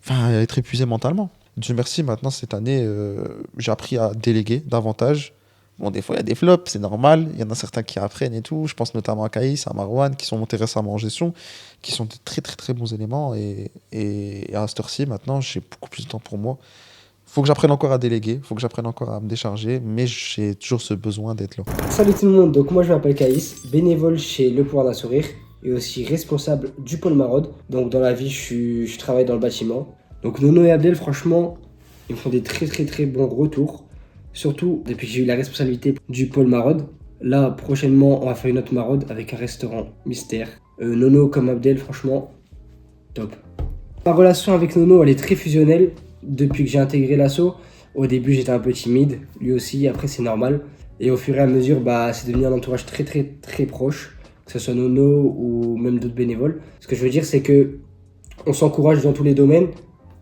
A: être épuisé mentalement. Dieu merci, maintenant, cette année, j'ai appris à déléguer davantage. Bon, des fois, il y a des flops, c'est normal. Il y en a certains qui apprennent et tout. Je pense notamment à Caïs, à Marwan, qui sont montés récemment en gestion, qui sont de très, très, très bons éléments. Et à cette heure-ci, maintenant, j'ai beaucoup plus de temps pour moi. Il faut que j'apprenne encore à déléguer, il faut que j'apprenne encore à me décharger, mais j'ai toujours ce besoin d'être là.
F: Salut tout le monde, donc moi je m'appelle Caïs, bénévole chez Le Pouvoir d'un Sourire et aussi responsable du pôle Maraude. Donc dans la vie, je travaille dans le bâtiment. Donc Nono et Abdel, franchement, ils me font des très très très bons retours. Surtout depuis que j'ai eu la responsabilité du pôle Maraude. Là, prochainement, on va faire une autre Maraude avec un restaurant mystère. Nono comme Abdel, franchement, top. Ma relation avec Nono, elle est très fusionnelle depuis que j'ai intégré l'asso. Au début, j'étais un peu timide, lui aussi, après c'est normal. Et au fur et à mesure, c'est devenu un entourage très très très proche, que ce soit Nono ou même d'autres bénévoles. Ce que je veux dire, c'est que on s'encourage dans tous les domaines,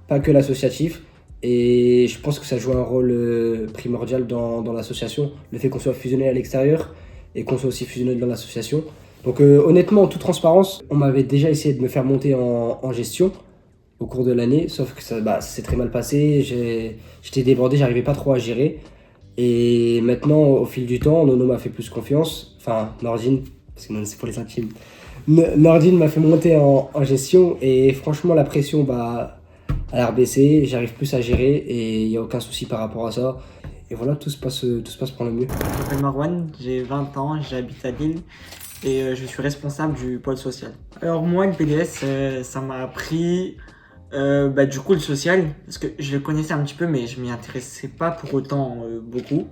F: pas que l'associatif. Et je pense que ça joue un rôle primordial dans l'association, le fait qu'on soit fusionné à l'extérieur et qu'on soit aussi fusionné dans l'association. Donc honnêtement, en toute transparence, on m'avait déjà essayé de me faire monter en gestion au cours de l'année, sauf que ça s'est très mal passé, j'étais débordé, j'arrivais pas trop à gérer. Et maintenant, au fil du temps, Nono m'a fait plus confiance, enfin Nordine, parce que c'est pour les intimes. Nordine m'a fait monter en gestion et franchement la pression elle a rebaissé, j'arrive plus à gérer et il n'y a aucun souci par rapport à ça. Et voilà, tout se passe pour le mieux.
R: Je m'appelle Marwan, j'ai 20 ans, j'habite à Lille et je suis responsable du pôle social. Alors moi, le PDS, ça m'a appris du coup le social, parce que je le connaissais un petit peu mais je m'y intéressais pas pour autant beaucoup.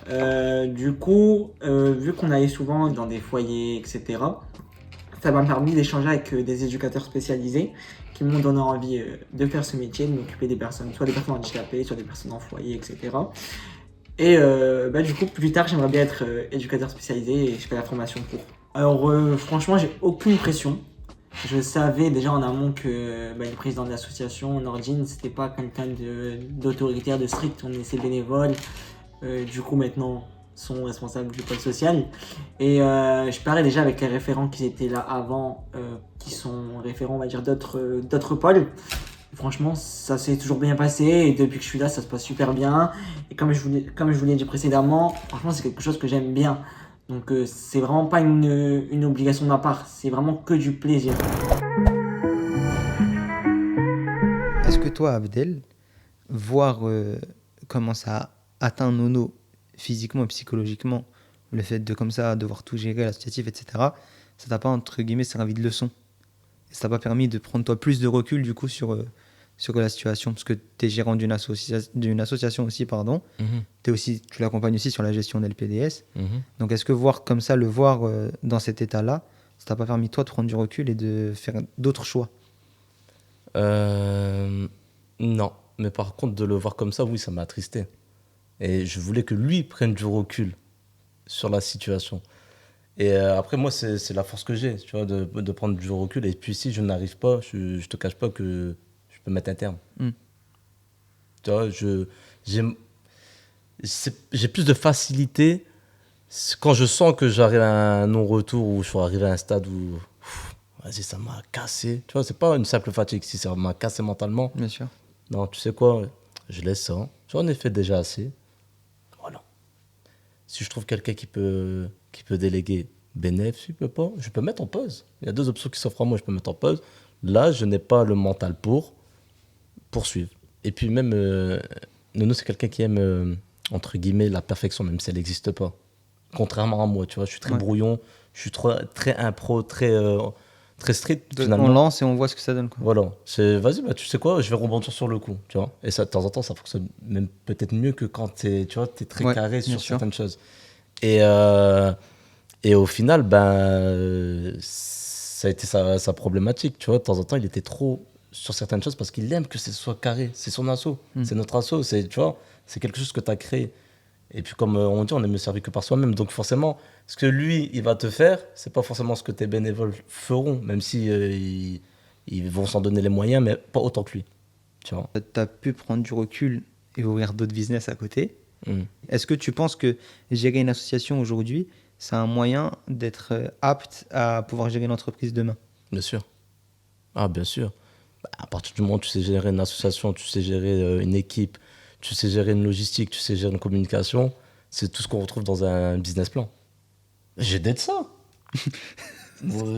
R: Du coup, vu qu'on allait souvent dans des foyers, etc., ça m'a permis d'échanger avec des éducateurs spécialisés qui m'ont donné envie de faire ce métier, de m'occuper des personnes, soit des personnes handicapées, soit des personnes en foyer, etc. Et du coup, plus tard, j'aimerais bien être éducateur spécialisé et je fais la formation pour. Alors franchement, j'ai aucune pression. Je savais déjà en amont que le président de l'association, Nordine, c'était pas quelqu'un d'autoritaire, de strict, on était bénévoles. Du coup, maintenant, sont responsables du pôle social. Et je parlais déjà avec les référents qui étaient là avant, qui sont référents, on va dire, d'autres pôles. Et franchement, ça s'est toujours bien passé et depuis que je suis là, ça se passe super bien. Et comme je vous l'ai dit précédemment, franchement, c'est quelque chose que j'aime bien. Donc c'est vraiment pas une obligation de ma part, c'est vraiment que du plaisir.
G: Est-ce que toi, Abdel, voir comment ça atteint Nono physiquement et psychologiquement, le fait de comme ça devoir tout gérer, l'associatif, etc., ça t'a pas, entre guillemets, servi de leçon? Et ça t'a pas permis de prendre toi plus de recul du coup sur la situation, parce que tu es gérant d'une association aussi, pardon. Tu l'accompagnes aussi sur la gestion de l'LPDS. Donc est-ce que le voir dans cet état-là, ça t'a pas permis toi de prendre du recul et de faire d'autres choix?
H: Non, mais par contre de le voir comme ça, oui, ça m'a attristé. Et je voulais que lui prenne du recul sur la situation. Et après, moi, c'est la force que j'ai, tu vois, de prendre du recul. Et puis, si je n'arrive pas, je te cache pas que je peux mettre un terme. Tu vois, j'ai plus de facilité quand je sens que j'arrive à un non-retour ou je suis arrivé à un stade où, vas-y, ça m'a cassé. Tu vois, c'est pas une simple fatigue. Si ça m'a cassé mentalement,
G: bien sûr.
H: Non, tu sais quoi, je laisse ça. J'en ai fait déjà assez. Voilà. Si je trouve quelqu'un qui peut déléguer, bénéf, s'il peut pas, je peux mettre en pause. Il y a deux options qui s'offrent à moi, je peux mettre en pause. Là, je n'ai pas le mental pour poursuivre. Et puis même, Nono, c'est quelqu'un qui aime, entre guillemets, la perfection, même si elle n'existe pas. Contrairement à moi, tu vois, je suis très brouillon, je suis très impro, très strict.
G: On lance et on voit ce que ça donne, quoi.
H: Voilà, vas-y, tu sais quoi, je vais rebondir sur le coup, tu vois. Et ça, de temps en temps, ça fonctionne même peut-être mieux que quand t'es très carré sur certaines choses. Et au final, ça a été sa problématique, tu vois. De temps en temps, il était trop sur certaines choses parce qu'il aime que ce soit carré. C'est son asso, c'est notre asso, tu vois, c'est quelque chose que tu as créé. Et puis comme on dit, on aime servir que par soi-même. Donc forcément, ce que lui, il va te faire, c'est pas forcément ce que tes bénévoles feront, même si ils vont s'en donner les moyens, mais pas autant que lui. Tu vois.
G: Tu as pu prendre du recul et ouvrir d'autres business à côté. Est-ce que tu penses que gérer une association aujourd'hui, c'est un moyen d'être apte à pouvoir gérer une entreprise demain?
H: Bien sûr. Ah, bien sûr. À partir du moment où tu sais gérer une association, tu sais gérer une équipe, tu sais gérer une logistique, tu sais gérer une communication, c'est tout ce qu'on retrouve dans un business plan. J'ai d'être ça.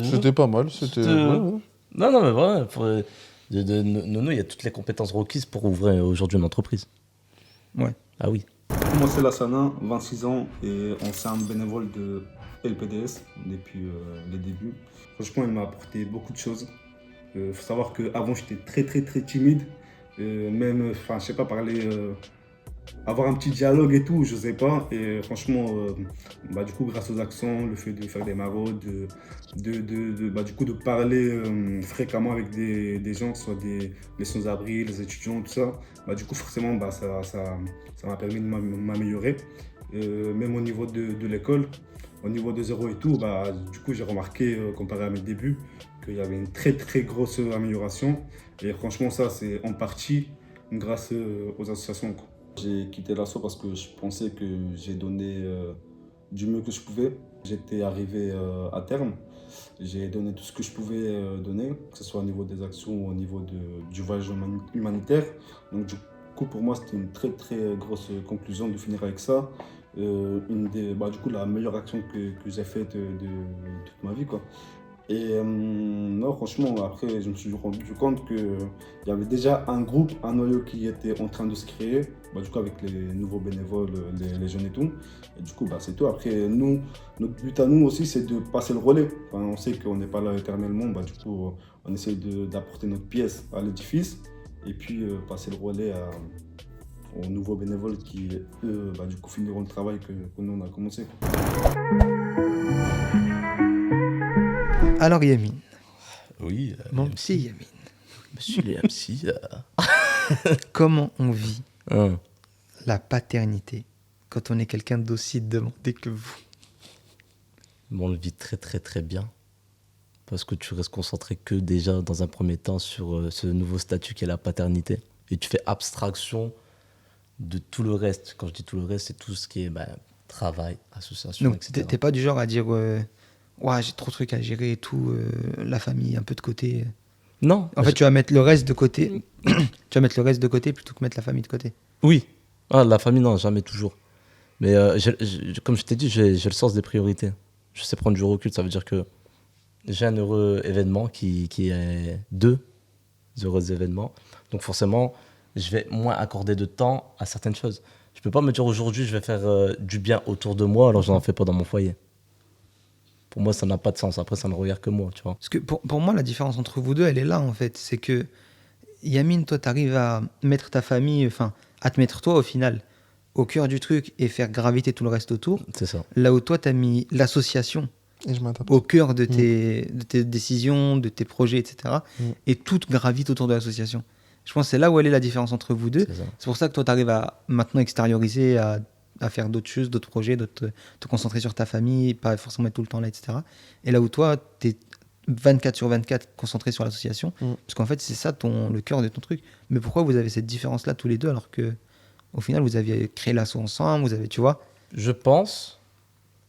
A: C'était pas mal.
H: Non, mais voilà. Nono, il y a toutes les compétences requises pour ouvrir aujourd'hui une entreprise.
G: Ouais.
H: Ah oui.
C: Moi, c'est Lassana, 26 ans, et on est un bénévole de LPDS depuis les débuts. Franchement, il m'a apporté beaucoup de choses. Faut savoir qu'avant, j'étais très timide. Même, je sais pas, parler avoir un petit dialogue et tout, je sais pas. Et franchement, du coup, grâce aux accents, le fait de faire des maraudes, du coup, de parler fréquemment avec des gens, que ce soit les sans-abri, les étudiants, tout ça, du coup, forcément, ça m'a permis de m'améliorer. Même au niveau de l'école, au niveau de zéro et tout, du coup, j'ai remarqué, comparé à mes débuts, qu'il y avait une très très grosse amélioration. Et franchement, ça, c'est en partie grâce aux associations, quoi. J'ai quitté l'asso parce que je pensais que j'ai donné du mieux que je pouvais. J'étais arrivé à terme. J'ai donné tout ce que je pouvais donner, que ce soit au niveau des actions ou au niveau du voyage humanitaire. Donc du coup, pour moi, c'était une très très grosse conclusion de finir avec ça. Du coup, la meilleure action que j'ai faite de toute ma vie, quoi. Et non, franchement, après, je me suis rendu compte qu'il y avait déjà un groupe, un noyau qui était en train de se créer, du coup, avec les nouveaux bénévoles, les jeunes et tout. Et du coup, c'est tout. Après, nous, notre but à nous aussi, c'est de passer le relais. Enfin, on sait qu'on n'est pas là éternellement, du coup, on essaie d'apporter notre pièce à l'édifice et puis passer le relais aux nouveaux bénévoles qui, eux, du coup, finiront le travail que nous, on a commencé.
G: Alors Yamin.
H: Oui,
G: mon petit Yamin.
H: Monsieur les MC.
G: Comment on vit la paternité quand on est quelqu'un d'aussi demandé que vous?
H: On le vit très très très bien. Parce que tu restes concentré que déjà dans un premier temps sur ce nouveau statut qu'est la paternité. Et tu fais abstraction de tout le reste. Quand je dis tout le reste, c'est tout ce qui est travail, association,
G: donc,
H: etc.
G: T'es pas du genre à dire ouais, j'ai trop de trucs à gérer et tout, la famille un peu de côté.
H: Non.
G: En fait, tu vas mettre le reste de côté. Tu vas mettre le reste de côté plutôt que mettre la famille de côté.
H: Oui. La famille, non, jamais, toujours. Mais comme je t'ai dit, j'ai le sens des priorités. Je sais prendre du recul. Ça veut dire que j'ai un heureux événement qui est 2 heureux événements. Donc forcément, je vais moins accorder de temps à certaines choses. Je peux pas me dire aujourd'hui, je vais faire du bien autour de moi alors je n'en fais pas dans mon foyer. Pour moi, ça n'a pas de sens. Après, ça ne regarde que moi, tu vois.
G: Parce que pour moi, la différence entre vous deux, elle est là, en fait. C'est que, Yamin, toi, tu arrives à mettre ta famille, à te mettre toi, au final, au cœur du truc et faire graviter tout le reste autour.
H: C'est ça.
G: Là où toi, tu as mis l'association au cœur de tes décisions, de tes projets, etc. Et tout gravite autour de l'association. Je pense que c'est là où elle est la différence entre vous deux. C'est pour ça que toi, tu arrives à maintenant extérioriser, à faire d'autres choses, d'autres projets, te concentrer sur ta famille, pas forcément être tout le temps là, etc. Et là où toi, tu es 24/24 concentré sur l'association, parce qu'en fait, c'est ça le cœur de ton truc. Mais pourquoi vous avez cette différence-là tous les deux, alors que au final, vous aviez créé l'asso ensemble, tu vois?
H: Je pense.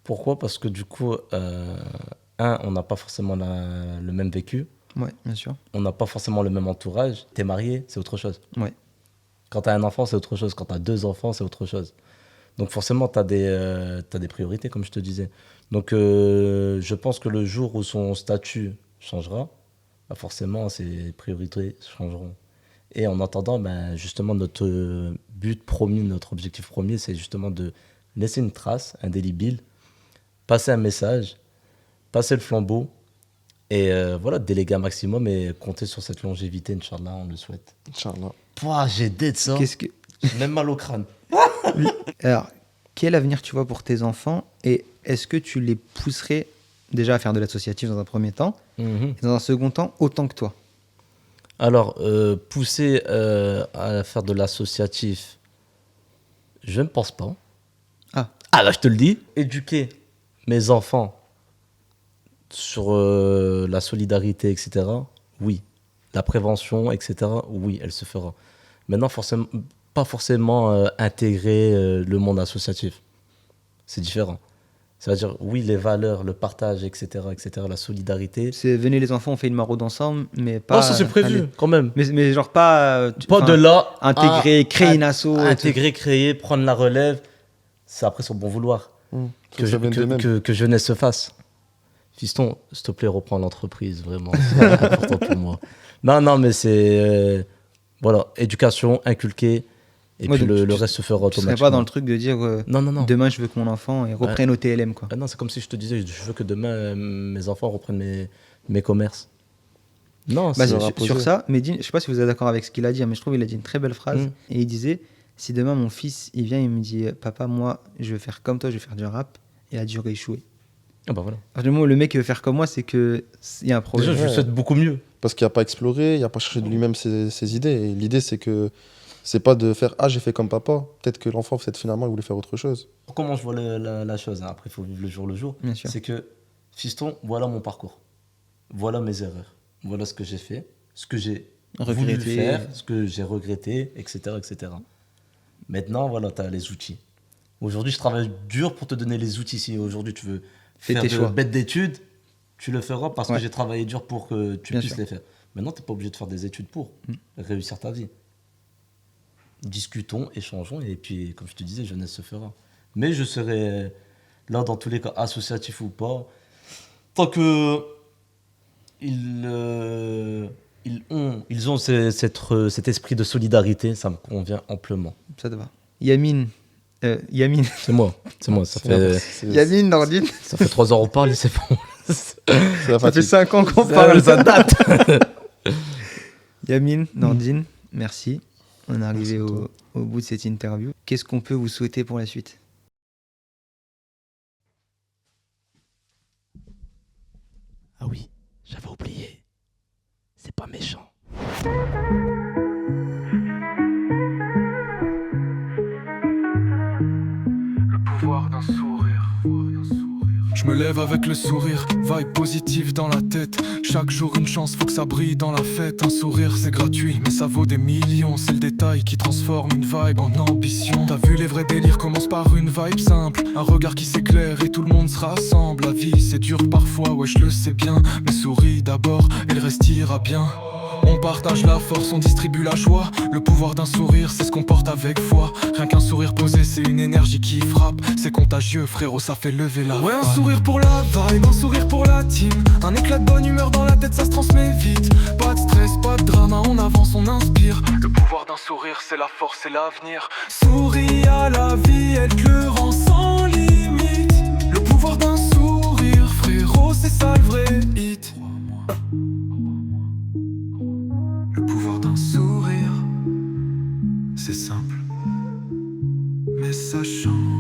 H: Pourquoi? Parce que du coup, on n'a pas forcément le même vécu.
G: Ouais, bien sûr.
H: On n'a pas forcément le même entourage. T'es marié, c'est autre chose.
G: Ouais.
H: Quand t'as un enfant, c'est autre chose. Quand t'as 2 enfants, c'est autre chose. Donc forcément, tu as des priorités, comme je te disais. Donc je pense que le jour où son statut changera, forcément, ses priorités changeront. Et en attendant, justement, notre but premier, notre objectif premier, c'est justement de laisser une trace indélébile, passer un message, passer le flambeau, et déléguer un maximum et compter sur cette longévité, Inch'Allah, on le souhaite.
A: Inch'Allah.
H: Pouah, j'ai d'être ça. J'ai même mal au crâne.
G: Oui. Alors, quel avenir tu vois pour tes enfants et est-ce que tu les pousserais déjà à faire de l'associatif dans un premier temps et dans un second temps autant que toi?
H: Alors, pousser à faire de l'associatif, je ne pense pas. Ah là, je te le dis. Éduquer mes enfants sur la solidarité, etc., oui. La prévention, etc., oui, elle se fera. Maintenant, pas forcément intégrer le monde associatif. C'est différent. C'est-à-dire, oui, les valeurs, le partage, etc., la solidarité.
G: C'est venez les enfants, on fait une maraude ensemble, mais pas...
H: Oh, ça c'est prévu, quand même.
G: Mais genre pas...
H: Pas de là...
G: Intégrer, créer une asso...
H: Intégrer, créer, prendre la relève, c'est après son bon vouloir. Que jeunesse se fasse. Fiston, s'il te plaît, reprends l'entreprise, vraiment. C'est important pour moi. Non, mais c'est... voilà, éducation, inculquer... Et puis le reste se fera automatiquement.
G: Tu serais pas dans le truc de dire
H: non.
G: Demain je veux que mon enfant reprenne au TLM quoi.
H: Non, c'est comme si je te disais je veux que demain mes enfants reprennent mes commerces. Non,
G: sur ça, Medine, je sais pas si vous êtes d'accord avec ce qu'il a dit, mais je trouve qu'il a dit une très belle phrase et il disait Si demain mon fils il vient et me dit papa, moi je veux faire comme toi, je veux faire du rap, il a dû rééchouer.
S: Ah bah voilà.
G: À partir du moment où le mec il veut faire comme moi, c'est qu'il y a un problème.
S: Déjà, je lui souhaite beaucoup mieux.
A: Parce qu'il n'a pas exploré, il n'a pas cherché de lui-même ses idées. Et l'idée, c'est que c'est pas de faire ah, j'ai fait comme papa. Peut-être que l'enfant, finalement, il voulait faire autre chose.
S: Comment je vois la chose, hein. Après il faut vivre le jour.
G: Bien sûr.
S: C'est que, fiston, voilà mon parcours. Voilà mes erreurs. Voilà ce que j'ai fait, ce que j'ai voulu faire, ce que j'ai regretté, etc., etc. Maintenant, voilà, tu as les outils. Aujourd'hui, je travaille dur pour te donner les outils. Si aujourd'hui tu veux faire
G: tes choix.
S: bêtes d'études, tu le feras parce que
G: Ouais.
S: j'ai travaillé dur pour que tu
G: Bien
S: puisses
G: sûr.
S: les faire. Maintenant, tu n'es pas obligé de faire des études pour réussir ta vie. Discutons, échangeons, et puis, comme je te disais, jeunesse se fera. Mais je serai là, dans tous les cas, associatif ou pas, tant que ils ont cet esprit de solidarité, ça me convient amplement.
G: Ça te va. Yamine. Yamine.
S: C'est moi. Ça fait.
G: Yamine, Nordine.
S: Ça fait 3 ans qu'on parle, c'est bon.
G: Ça fait 5 ans qu'on parle.
S: Ça date.
G: Yamine, Nordine, merci. On est arrivé au bout de cette interview. Qu'est-ce qu'on peut vous souhaiter pour la suite?
S: Ah oui, j'avais oublié. C'est pas méchant.
T: Le pouvoir d'un sourire. Je me lève avec le sourire, vibe positive dans la tête. Chaque jour une chance, faut que ça brille dans la fête. Un sourire c'est gratuit, mais ça vaut des millions. C'est le détail qui transforme une vibe en ambition. T'as vu les vrais délires commencent par une vibe simple. Un regard qui s'éclaire et tout le monde se rassemble. La vie c'est dur parfois, ouais je le sais bien. Mais souris d'abord et le reste ira bien. On partage la force, on distribue la joie. Le pouvoir d'un sourire, c'est ce qu'on porte avec foi. Rien qu'un sourire posé, c'est une énergie qui frappe. C'est contagieux, frérot, ça fait lever la Ouais, un sourire pour la vibe, un sourire pour la team. Un éclat de bonne humeur dans la tête, ça se transmet vite. Pas de stress, pas de drama, on avance, on inspire. Le pouvoir d'un sourire, c'est la force, c'est l'avenir. Souris à la vie, elle te le rend sans limite. Le pouvoir d'un sourire, frérot, c'est ça le vrai hit. Le pouvoir d'un sourire, c'est simple, mais ça change.